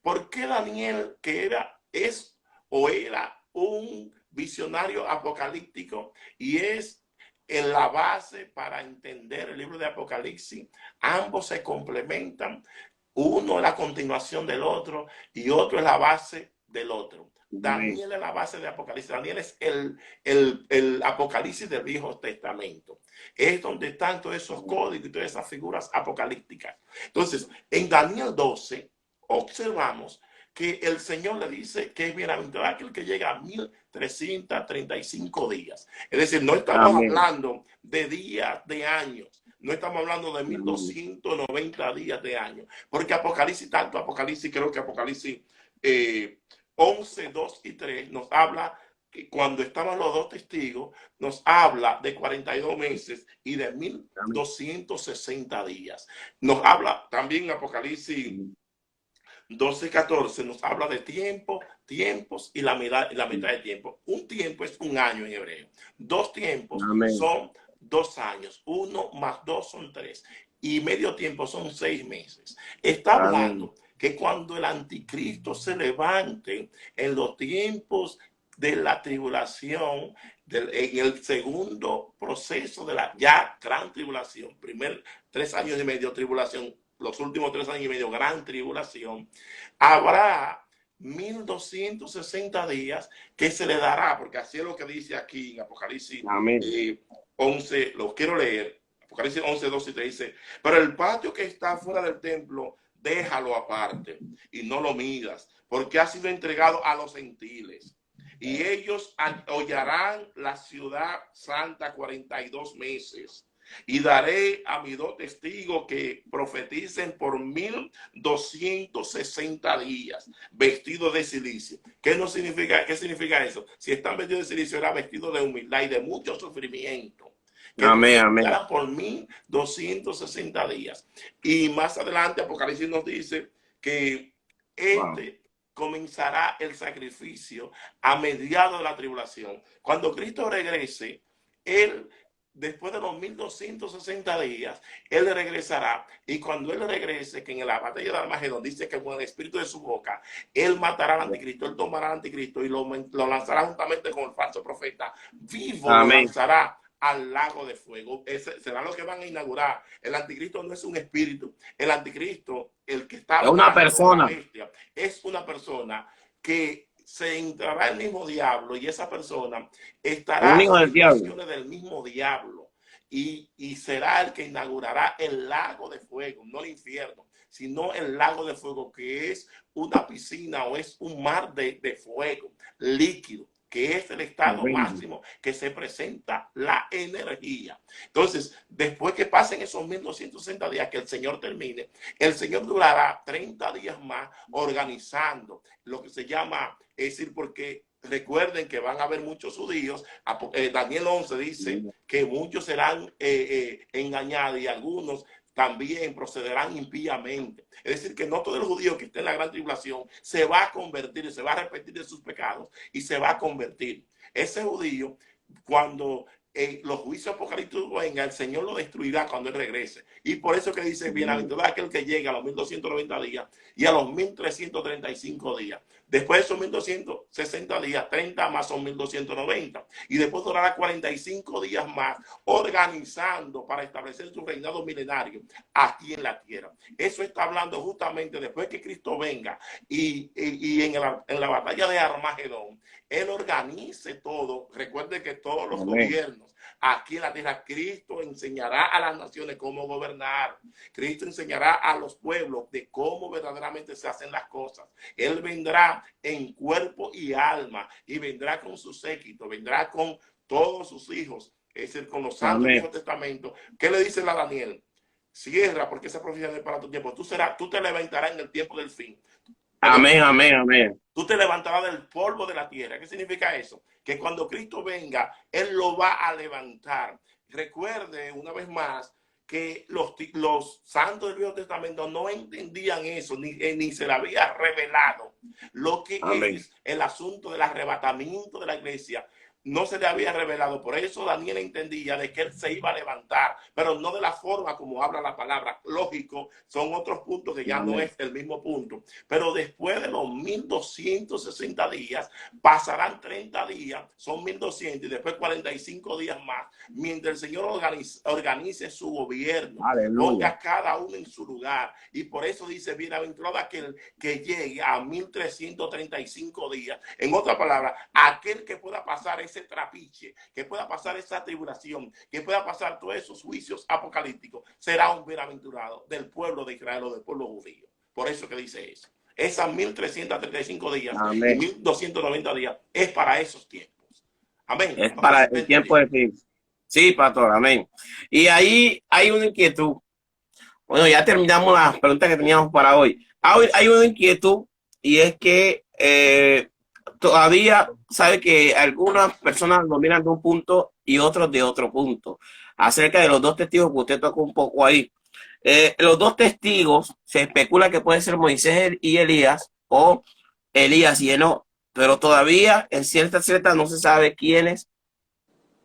¿Por qué Daniel, que es o era un visionario apocalíptico y es en la base para entender el libro de Apocalipsis? Ambos se complementan, uno es la continuación del otro y otro es la base del otro. Amén. Daniel es la base de Apocalipsis. Daniel es el Apocalipsis del Viejo Testamento. Es donde están todos esos códigos y todas esas figuras apocalípticas. Entonces, en Daniel 12 observamos que el Señor le dice que es bienaventurado aquel que llega a 1335 días. Es decir, no estamos Amén. hablando de días, de años. No estamos hablando de 1290 días de años. Porque Apocalipsis, creo que Apocalipsis 11, 2 y 3 nos habla que cuando estaban los dos testigos, nos habla de 42 meses y de Amén. Amén. 1260 días. Nos habla también Apocalipsis 12:14 nos habla de tiempos y la mitad de tiempo. Un tiempo es un año en hebreo. Dos tiempos Amén. son 2 años. 1 más 2 son 3. Y medio tiempo son 6 meses. Está Amén. hablando que cuando el anticristo se levante en los tiempos de la tribulación, en el segundo proceso de la ya gran tribulación, primer 3 años y medio tribulación, los últimos 3 años y medio gran tribulación, habrá 1260 días que se le dará, porque así es lo que dice aquí en Apocalipsis Amén. 11, lo quiero leer, Apocalipsis 11, 12 y te dice, pero el patio que está fuera del templo, déjalo aparte y no lo midas, porque ha sido entregado a los gentiles. Y ellos hollarán la ciudad santa 42 meses. Y daré a mis dos testigos que profeticen por 1260 días, vestidos de silicio. ¿Qué significa eso? Si están vestidos de silicio, era vestido de humildad y de mucho sufrimiento. Que Amén. Amén. profetizarán por 1260 días. Y más adelante, Apocalipsis nos dice que Wow. comenzará el sacrificio a mediados de la tribulación. Cuando Cristo regrese, Él, después de los 1260 días, Él regresará. Y cuando Él regrese, que en la batalla de Armagedón dice que con el espíritu de su boca, Él matará al anticristo, Él tomará al anticristo y lo lanzará juntamente con el falso profeta. Vivo lo Amén. lanzará al lago de fuego. Ese será lo que van a inaugurar. El anticristo no es un espíritu. El anticristo, el que está Es una hablando, la persona. bestia, es una persona que se entrará el mismo diablo, y esa persona estará Un hijo del haciendo diablo. acciones del mismo diablo. Y será el que inaugurará el lago de fuego, no el infierno, sino el lago de fuego, que es una piscina o es un mar de fuego líquido, que es el estado Horrible. máximo que se presenta la energía. Entonces, después que pasen esos 1260 días que el Señor termine, el Señor durará 30 días más organizando lo que se llama, es decir, porque recuerden que van a haber muchos judíos. Daniel 11 dice que muchos serán engañados, y algunos también procederán impíamente. Es decir, que no todo el judío que esté en la gran tribulación se va a convertir, se va a arrepentir de sus pecados y se va a convertir. Ese judío, cuando los juicios apocalípticos vengan, el Señor lo destruirá cuando Él regrese. Y por eso que dice, bienaventurado aquel que llega a los 1290 días y a los 1335 días. Después de esos 1260 días, 30 más son 1290. Y después durará 45 días más organizando para establecer su reinado milenario aquí en la tierra. Eso está hablando justamente después que Cristo venga y en la batalla de Armagedón, Él organice todo. Recuerde que todos los gobiernos aquí en la tierra, Cristo enseñará a las naciones cómo gobernar. Cristo enseñará a los pueblos de cómo verdaderamente se hacen las cosas. Él vendrá en cuerpo y alma, y vendrá con su séquito, vendrá con todos sus hijos, es decir, con los santos del Viejo Testamento. ¿Qué le dice a Daniel? Cierra, porque esa profecía es para tu tiempo. Tú te levantarás en el tiempo del fin. Amén, amén, amén. Tú te levantarás del polvo de la tierra. ¿Qué significa eso? Que cuando Cristo venga, Él lo va a levantar. Recuerde una vez más que los santos del Viejo Testamento no entendían eso, ni se le había revelado lo que es el asunto del arrebatamiento de la iglesia. No se le había revelado. Por eso Daniel entendía de que él se iba a levantar, pero no de la forma como habla la palabra. Lógico, son otros puntos que ya no es el mismo punto. Pero después de los 1260 días, pasarán 30 días, son 1200, y después 45 días más, mientras el Señor organice su gobierno. Aleluya. Ponga cada uno en su lugar. Y por eso dice, bienaventurado aquel que llegue a 1335 días. En otra palabra, aquel que pueda pasar ese trapiche, que pueda pasar esa tribulación, que pueda pasar todos esos juicios apocalípticos, será un bienaventurado del pueblo de Israel o del pueblo judío. Por eso que dice eso. Esas 1335 días y 1290 días es para esos tiempos. Amén. Es para el tiempo de fin. Sí, pastor, amén. Y ahí hay una inquietud. Bueno, ya terminamos las preguntas que teníamos para hoy. Hay una inquietud, y es que todavía sabe que algunas personas lo miran de un punto y otros de otro punto. Acerca de los dos testigos que usted tocó un poco ahí. Los dos testigos se especula que puede ser Moisés y Elías, o Elías y Enoc, pero todavía en cierta no se sabe quiénes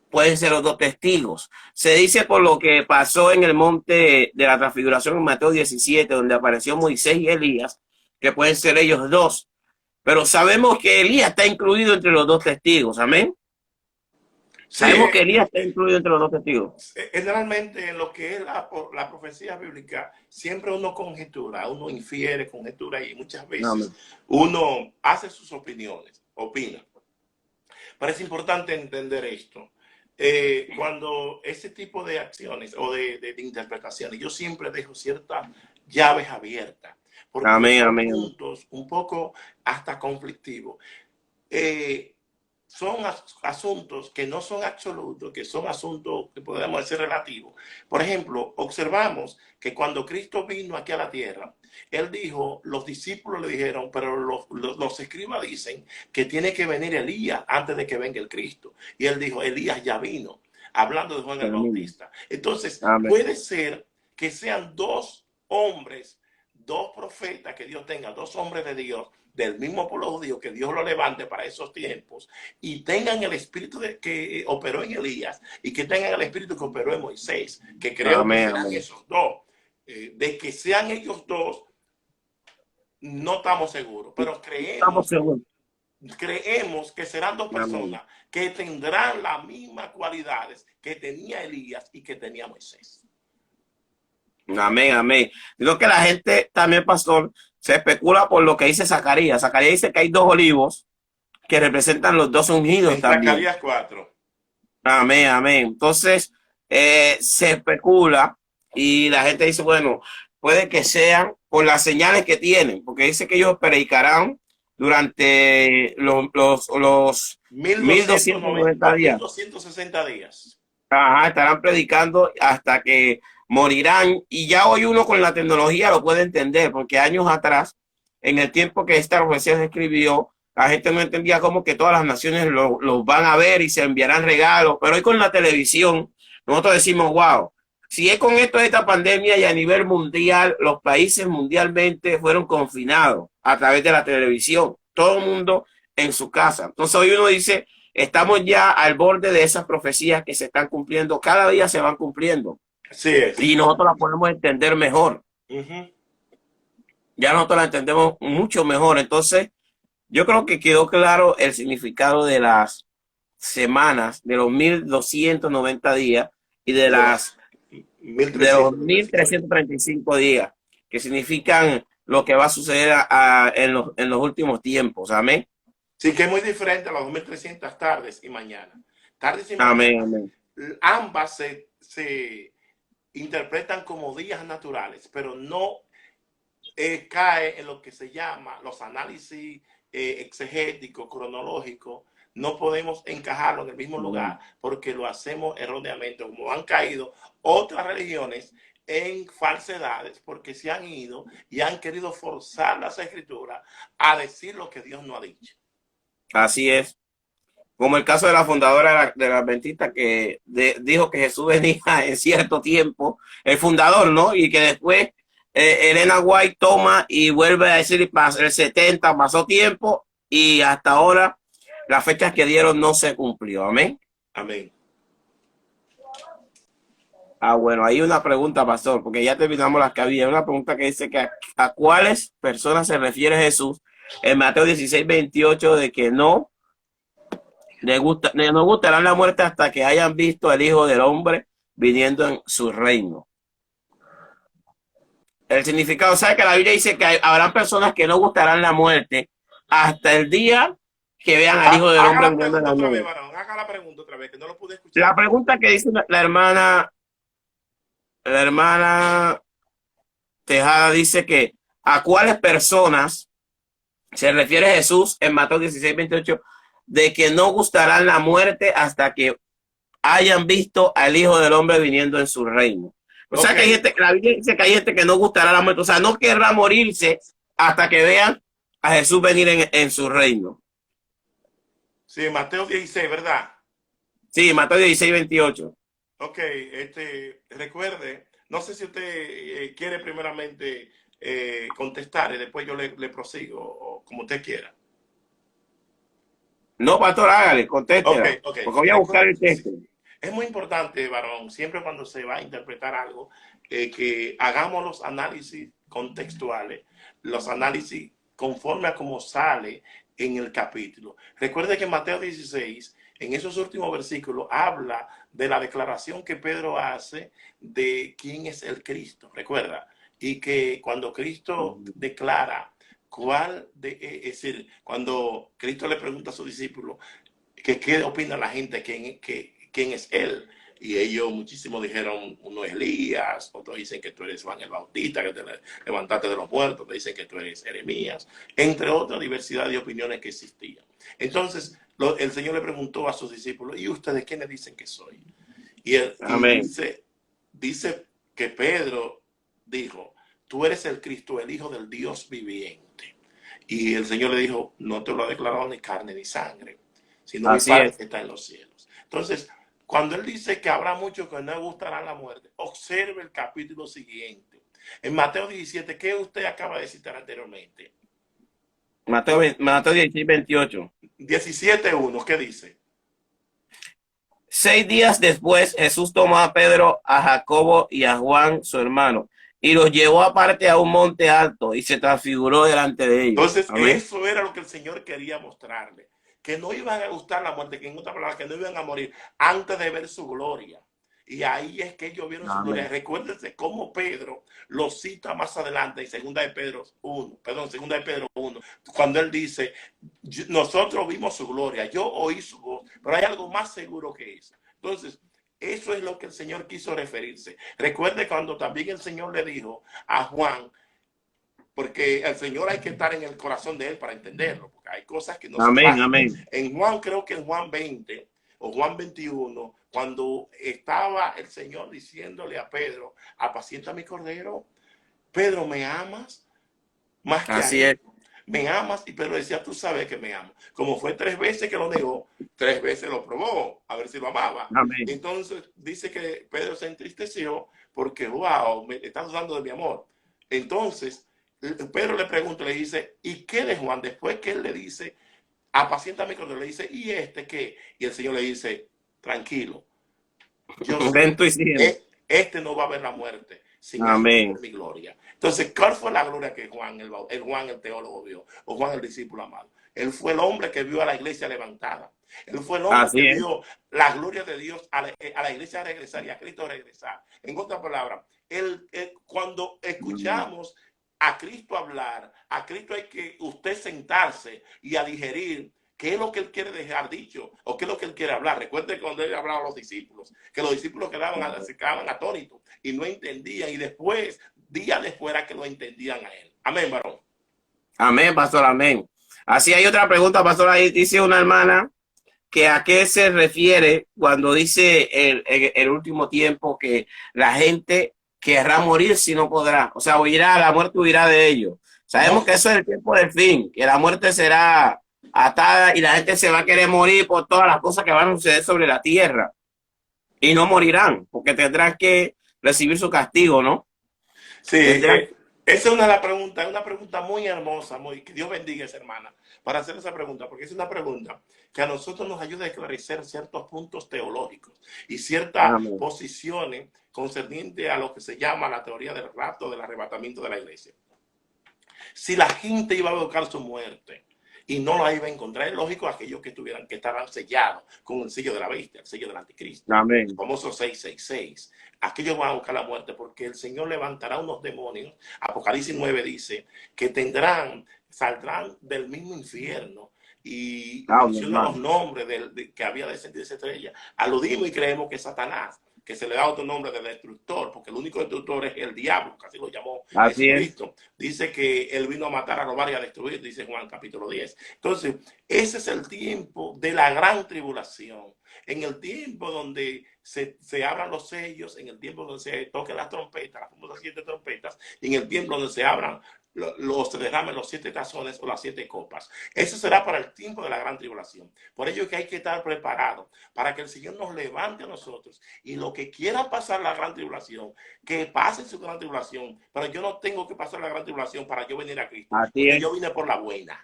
pueden ser los dos testigos. Se dice por lo que pasó en el monte de la transfiguración en Mateo 17, donde apareció Moisés y Elías, que pueden ser ellos dos. Pero sabemos que Elías está incluido entre los dos testigos. Amén. Sí, sabemos que Elías está incluido entre los dos testigos. Generalmente en lo que es la profecía bíblica, siempre uno conjetura, uno infiere, conjetura, y muchas veces uno hace sus opiniones, opina. Pero es importante entender esto. Cuando ese tipo de acciones o de interpretaciones, yo siempre dejo ciertas llaves abiertas, porque son puntos un poco hasta conflictivos. Son asuntos que no son absolutos, que son asuntos que podemos decir relativos. Por ejemplo, observamos que cuando Cristo vino aquí a la tierra, Él dijo, los discípulos le dijeron, pero los escribas dicen que tiene que venir Elías antes de que venga el Cristo. Y Él dijo, Elías ya vino, hablando de Juan el Bautista. Entonces, puede ser que sean dos hombres, dos profetas que Dios tenga, dos hombres de Dios, del mismo pueblo judío, que Dios lo levante para esos tiempos, y tengan el espíritu que operó en Elías, y que tengan el espíritu que operó en Moisés, que creo que serán esos dos. De que sean ellos dos, no estamos seguros, pero creemos creemos que serán dos Amén. personas que tendrán las mismas cualidades que tenía Elías y que tenía Moisés. Amén, amén. Digo que la gente también, pastor, se especula por lo que dice Zacarías. Zacarías dice que hay dos olivos que representan los dos ungidos En también. Zacarías 4. Amén, amén. Entonces, se especula y la gente dice, bueno, puede que sean por las señales que tienen, porque dice que ellos predicarán durante los 1290 1290, días. 1260 días. Ajá, estarán predicando hasta que morirán. Y ya hoy uno con la tecnología lo puede entender, porque años atrás, en el tiempo que esta profecía se escribió, la gente no entendía cómo que todas las naciones los van a ver y se enviarán regalos. Pero hoy con la televisión, nosotros decimos, wow, si es con esto de esta pandemia y a nivel mundial, los países mundialmente fueron confinados a través de la televisión, todo el mundo en su casa. Entonces hoy uno dice, estamos ya al borde de esas profecías que se están cumpliendo, cada día se van cumpliendo Así es. y nosotros las podemos entender mejor. Uh-huh. Ya nosotros la entendemos mucho mejor. Entonces, yo creo que quedó claro el significado de las semanas, de los 1290 días y Y de los 1335 días. 1335 días, que significan lo que va a suceder en los últimos tiempos. Amén. Sí, que es muy diferente a las 2300 tardes y mañanas. Tardes y Amén, mañanas, amén. ambas se interpretan como días naturales, pero no cae en lo que se llama los análisis exegéticos, cronológicos. No podemos encajarlo en el mismo lugar porque lo hacemos erróneamente, como han caído otras religiones en falsedades, porque se han ido y han querido forzar las escrituras a decir lo que Dios no ha dicho. Así es. Como el caso de la fundadora de la Adventista que dijo que Jesús venía en cierto tiempo, el fundador, ¿no? Y que después Elena White toma y vuelve a decir el 70, pasó tiempo y hasta ahora las fechas que dieron no se cumplió. Amén. Amén. Ah, bueno, hay una pregunta, pastor, porque ya terminamos las que había. Una pregunta que dice que a cuáles personas se refiere Jesús en Mateo 16:28 de que no no gustarán la muerte hasta que hayan visto al Hijo del Hombre viniendo en su reino. El significado, ¿sabe? Que la Biblia dice que habrán personas que no gustarán la muerte hasta el día que vean al Hijo del Haga Hombre la viniendo en pregunta la otra vez, nube. varón. Haga la pregunta otra vez, que no lo pude La escuchar. pregunta que dice la hermana Tejada dice que a cuáles personas se refiere Jesús en Mateo 16:28 de que no gustarán la muerte hasta que hayan visto al Hijo del Hombre viniendo en su reino. O sea que hay gente, la Biblia dice que hay gente que no gustará la muerte, o sea, no querrá morirse hasta que vean a Jesús venir en su reino. Sí, Mateo 16, ¿verdad? Sí, Mateo 16:28. Ok, recuerde, no sé si usted quiere primeramente contestar y después yo le prosigo, o como usted quiera. No, pastor, hágale, Ok, contéstela, ok. porque voy a buscar Recuerde, el texto. sí. Es muy importante, varón, siempre cuando se va a interpretar algo, que hagamos los análisis contextuales, los análisis conforme a cómo sale en el capítulo. Recuerde que Mateo 16, en esos últimos versículos, habla de la declaración que Pedro hace de quién es el Cristo, recuerda, y que cuando Cristo declara es decir, cuando Cristo le pregunta a sus discípulos que qué opina la gente, quién es él. Y ellos muchísimos dijeron, uno es Elías, otros dicen que tú eres Juan el Bautista, que te levantaste de los muertos, te dicen que tú eres Jeremías, entre otras diversidad de opiniones que existían. Entonces, el Señor le preguntó a sus discípulos, ¿y ustedes quiénes dicen que soy? Y dice que Pedro dijo, tú eres el Cristo, el Hijo del Dios viviente. Y el Señor le dijo, no te lo ha declarado ni carne ni sangre, sino mi Padre que está en los cielos. Entonces, cuando él dice que habrá muchos que no gustarán la muerte, observe el capítulo siguiente. En Mateo 17, ¿qué usted acaba de citar anteriormente? Mateo 16:28. 17:1, ¿qué dice? 6 días después, Jesús tomó a Pedro, a Jacobo y a Juan, su hermano, y los llevó aparte a un monte alto y se transfiguró delante de ellos. Entonces, Amén. eso era lo que el Señor quería mostrarle, que no iban a gustar la muerte, que en otras palabras, que no iban a morir antes de ver su gloria. Y ahí es que ellos vieron su gloria. Amén. Recuérdense cómo Pedro lo cita más adelante en segunda de Pedro 1, perdón, segunda de Pedro 1, cuando él dice, nosotros vimos su gloria, yo oí su voz, pero hay algo más seguro que eso. Entonces, eso es lo que el Señor quiso referirse. Recuerde cuando también el Señor le dijo a Juan, porque el Señor hay que estar en el corazón de él para entenderlo, porque hay cosas que no son Amén. fáciles. Amén. En Juan, creo que en Juan 20 o Juan 21, cuando estaba el Señor diciéndole a Pedro, apacienta mi cordero, Pedro, ¿me amas? Más que a Así él. es. Me amas, y Pedro decía, tú sabes que me amas. Como fue 3 veces que lo negó, 3 veces lo probó, a ver si lo amaba. Amén. Entonces dice que Pedro se entristeció porque, wow, me estás dudando de mi amor. Entonces, Pedro le pregunta, le dice, ¿y qué de Juan? Después que él le dice, apacienta mi cordero, le dice, ¿y este qué? Y el Señor le dice, tranquilo, yo sé, Ven tú y sígueme. este no va a ver la muerte sin antes Amén. ver mi gloria. Entonces, ¿cuál fue la gloria que Juan, Juan el teólogo vio? O Juan el discípulo amado. Él fue el hombre que vio a la iglesia levantada. Él fue el hombre que Así es. vio la gloria de Dios a la iglesia regresar y a Cristo regresar. En otras palabras, cuando escuchamos a Cristo hablar, a Cristo hay que usted sentarse y a digerir qué es lo que él quiere dejar dicho o qué es lo que él quiere hablar. Recuerde cuando él hablaba a los discípulos, que los discípulos se quedaban atónitos y no entendían, y después, días después, era que lo entendían a él. Amén, varón. Amén, pastor, amén. Así hay otra pregunta, pastor, ahí dice una hermana que a qué se refiere cuando dice el último tiempo que la gente querrá morir si no podrá, o sea, huirá, la muerte huirá de ellos. Sabemos No, que eso es el tiempo del fin, que la muerte será atada y la gente se va a querer morir por todas las cosas que van a suceder sobre la tierra y no morirán porque tendrán que recibir su castigo, ¿no? sí, Tendrán. esa es una pregunta muy hermosa, muy, que Dios bendiga a esa hermana para hacer esa pregunta, porque es una pregunta que a nosotros nos ayuda a esclarecer ciertos puntos teológicos y ciertas Amén. posiciones concernientes a lo que se llama la teoría del rapto, del arrebatamiento de la iglesia. Si la gente iba a buscar su muerte y no la iba a encontrar, es lógico aquellos que estaban sellados con el sello de la bestia, el sello del anticristo, Amén. el famoso 666. Aquellos van a buscar la muerte porque el Señor levantará unos demonios. Apocalipsis 9 dice que saldrán del mismo infierno, y menciona los nombres que había descendido esa estrella. Aludimos y creemos que es Satanás, que se le da otro nombre de destructor, porque el único destructor es el diablo, que así lo llamó Así es. Jesucristo. Dice que él vino a matar, a robar y a destruir, dice Juan capítulo 10. Entonces, ese es el tiempo de la gran tribulación. En el tiempo donde se abran los sellos, en el tiempo donde se toquen las trompetas, las famosas 7 trompetas, y en el tiempo donde se abran se derramen los 7 tazones o las 7 copas. Eso será para el tiempo de la gran tribulación. Por ello es que hay que estar preparados para que el Señor nos levante a nosotros, y lo que quiera pasar la gran tribulación, que pase su gran tribulación, pero yo no tengo que pasar la gran tribulación para yo venir a Cristo, Así porque es. yo vine por la buena.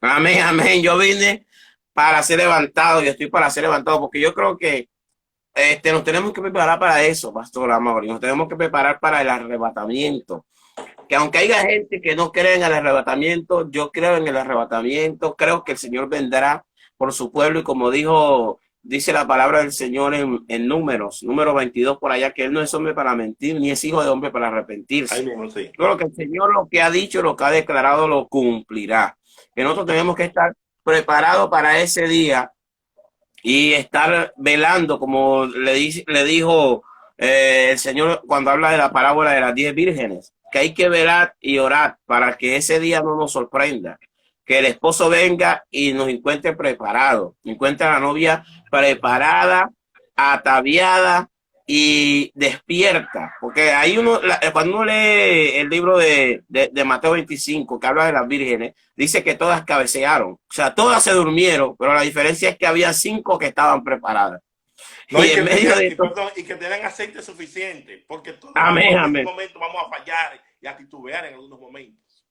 Amén, amén. Yo vine para ser levantado y estoy para ser levantado porque yo creo que nos tenemos que preparar para eso, pastor amor, y nos tenemos que preparar para el arrebatamiento. Que aunque haya gente que no cree en el arrebatamiento, yo creo en el arrebatamiento, creo que el Señor vendrá por su pueblo y como dice la palabra del Señor en número 22 por allá, que Él no es hombre para mentir, ni es hijo de hombre para Ahí arrepentirse. mismo, sí. Creo que el Señor lo que ha dicho, lo que ha declarado, lo cumplirá. Que nosotros tenemos que estar preparados para ese día y estar velando, como le dijo el Señor cuando habla de la parábola de las 10 vírgenes, que hay que velar y orar para que ese día no nos sorprenda, que el esposo venga y nos encuentre preparados, encuentre a la novia preparada, ataviada y despierta, porque hay cuando uno lee el libro de Mateo 25, que habla de las vírgenes, dice que todas cabecearon, o sea, todas se durmieron, pero la diferencia es que había 5 que estaban preparadas. No, y en medio de esto, y que tengan aceite suficiente, porque todos amén, en algún amén, momento vamos a fallar y a titubear en algunos momentos.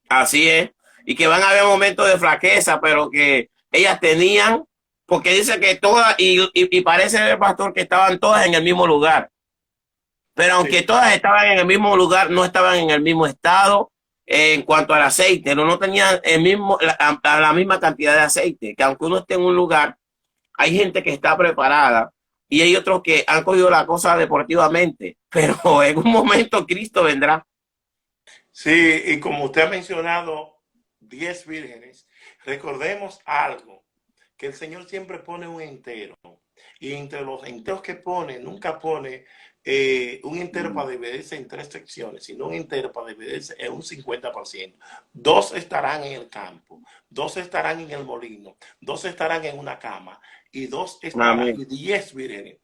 así es, y que van a haber momentos de flaqueza, pero que ellas tenían, porque dice que todas, y parece el pastor que estaban todas en el mismo lugar. pero aunque Sí, todas estaban en el mismo lugar, no estaban en el mismo estado en cuanto al aceite, no tenían el mismo, la misma cantidad de aceite, que aunque uno esté en un lugar, hay gente que está preparada y hay otros que han cogido la cosa deportivamente, pero en un momento Cristo vendrá. sí, y como usted ha mencionado, 10 vírgenes, recordemos algo, que el Señor siempre pone un entero. Y entre los enteros que pone, nunca pone un entero para dividirse en tres secciones, sino un entero para dividirse en un 50%. Dos estarán en el campo, dos estarán en el molino, dos estarán en una cama y dos estarán, Amén. y 10 vírgenes.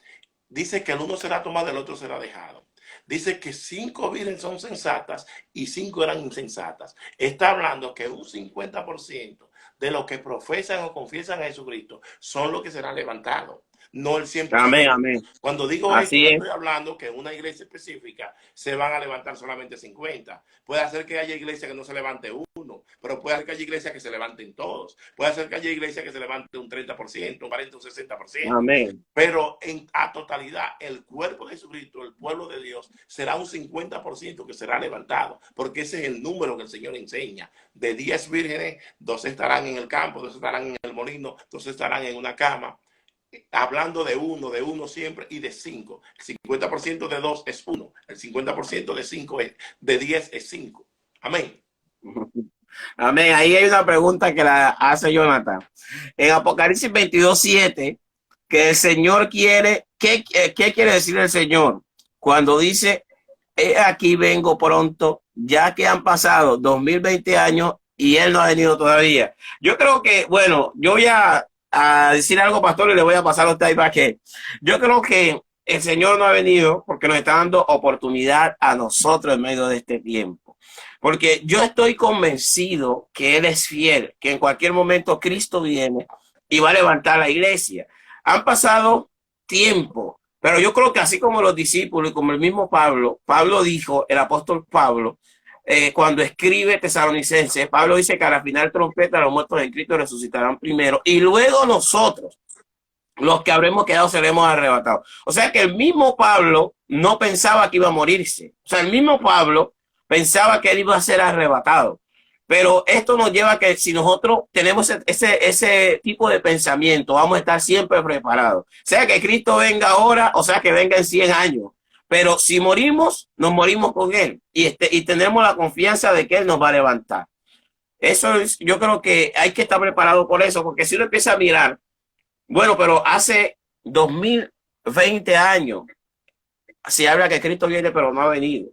Dice que el uno será tomado, el otro será dejado. Dice que 5 vírgenes son sensatas y 5 eran insensatas. Está hablando que un 50% de los que profesan o confiesan a Jesucristo son los que serán levantados, no el Amén, 100%. amén. Cuando digo esto, Así no es. estoy hablando que en una iglesia específica se van a levantar solamente 50. Puede ser que haya iglesia que no se levante uno, pero puede ser que haya iglesia que se levanten todos. Puede ser que haya iglesia que se levante un 30%, un 40%, un 60%. Amén. Pero a totalidad, el cuerpo de Jesucristo, el pueblo de Dios, será un 50% que será levantado, porque ese es el número que el Señor enseña. De 10 vírgenes, 2 estarán en el campo, 2 estarán en el molino, 2 estarán en una cama. Hablando de uno siempre, y de 5. El 50% de 2 es 1, el 50% de 5 es, de 10 es 5. Amén. Amén. Ahí hay una pregunta que la hace Jonathan. En Apocalipsis 22:7, que el Señor quiere, ¿qué quiere decir el Señor? Cuando dice, he aquí vengo pronto, ya que han pasado 2020 años y Él no ha venido todavía. Yo creo que, bueno, yo voy a decir algo, pastor, y le voy a pasar a usted para que yo creo que el Señor no ha venido porque nos está dando oportunidad a nosotros en medio de este tiempo. Porque yo estoy convencido que Él es fiel, que en cualquier momento Cristo viene y va a levantar la iglesia. Han pasado tiempo, pero yo creo que así como los discípulos y como el mismo Pablo, Pablo dijo, el apóstol Pablo, cuando escribe Tesalonicenses, Pablo dice que a la final trompeta los muertos en Cristo resucitarán primero y luego nosotros, los que habremos quedado, seremos arrebatados. O sea que el mismo Pablo no pensaba que iba a morirse. O sea, el mismo Pablo pensaba que él iba a ser arrebatado. Pero esto nos lleva a que si nosotros tenemos ese tipo de pensamiento, vamos a estar siempre preparados. Sea que Cristo venga ahora, o sea que venga en 100 años. Pero si morimos, nos morimos con Él. Y tenemos la confianza de que Él nos va a levantar. Eso es, yo creo que hay que estar preparado por eso, porque si uno empieza a mirar, bueno, pero hace 2020 años se habla que Cristo viene, pero no ha venido.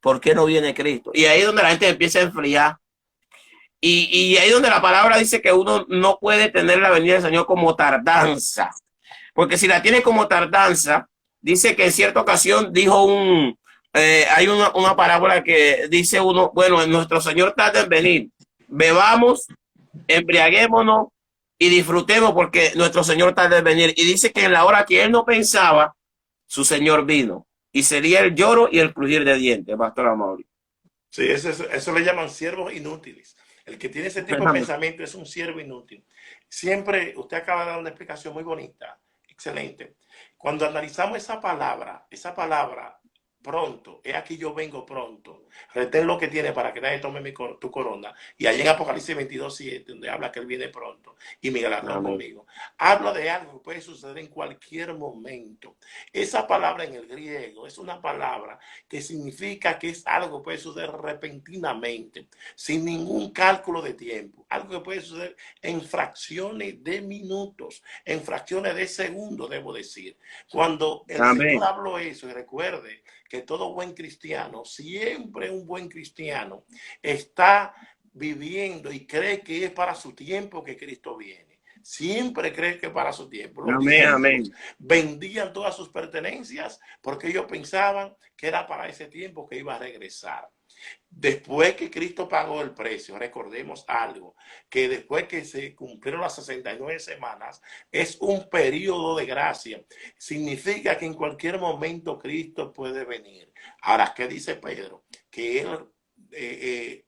¿Por qué no viene Cristo? Y ahí es donde la gente empieza a enfriar. Y ahí es donde la palabra dice que uno no puede tener la venida del Señor como tardanza. Porque si la tiene como tardanza, dice que en cierta ocasión dijo hay una parábola que dice uno, bueno, nuestro Señor tarda en venir. Bebamos, embriaguémonos y disfrutemos porque nuestro Señor tarda en venir. Y dice que en la hora que él no pensaba, su Señor vino. Y sería el lloro y el crujir de dientes, Pastor Amaury. Sí, eso le llaman siervos inútiles. El que tiene ese tipo de pensamiento es un siervo inútil. Siempre, usted acaba de dar una explicación muy bonita, excelente. Cuando analizamos esa palabra pronto, he aquí yo vengo pronto, retén lo que tiene para que nadie tome tu corona. Y allí en Apocalipsis 22:7, donde habla que él viene pronto y mi galardón conmigo, habla de algo que puede suceder en cualquier momento. Esa palabra en el griego es una palabra que significa que es algo que puede suceder repentinamente, sin ningún cálculo de tiempo, algo que puede suceder en fracciones de minutos, en fracciones de segundos, debo decir. Cuando el Señor habló eso, y recuerde que todo buen cristiano, siempre un buen cristiano, está viviendo y cree que es para su tiempo que Cristo viene. Siempre cree que para su tiempo. Los discípulos vendían todas sus pertenencias porque ellos pensaban que era para ese tiempo que iba a regresar. Después que Cristo pagó el precio, recordemos algo, que después que se cumplieron las 69 semanas, es un periodo de gracia. Significa que en cualquier momento Cristo puede venir. Ahora, ¿qué dice Pedro? Que él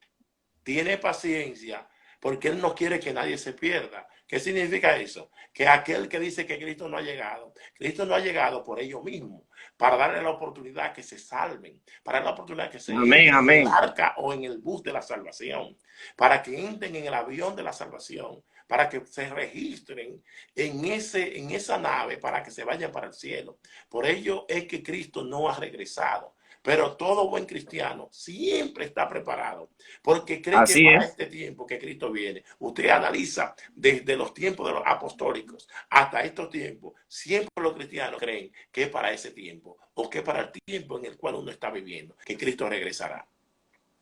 tiene paciencia porque él no quiere que nadie se pierda. ¿Qué significa eso? Que aquel que dice que Cristo no ha llegado por ellos mismos. para darle la oportunidad que se salven, para darle la oportunidad que se Amén, entren en el amén. arca o en el bus de la salvación, para que entren en el avión de la salvación, para que se registren en esa nave, para que se vayan para el cielo. Por ello es que Cristo no ha regresado. Pero todo buen cristiano siempre está preparado porque cree que Así para es. este tiempo que Cristo viene, usted analiza desde los tiempos de los apostólicos hasta estos tiempos, siempre los cristianos creen que es para ese tiempo o que es para el tiempo en el cual uno está viviendo, que Cristo regresará.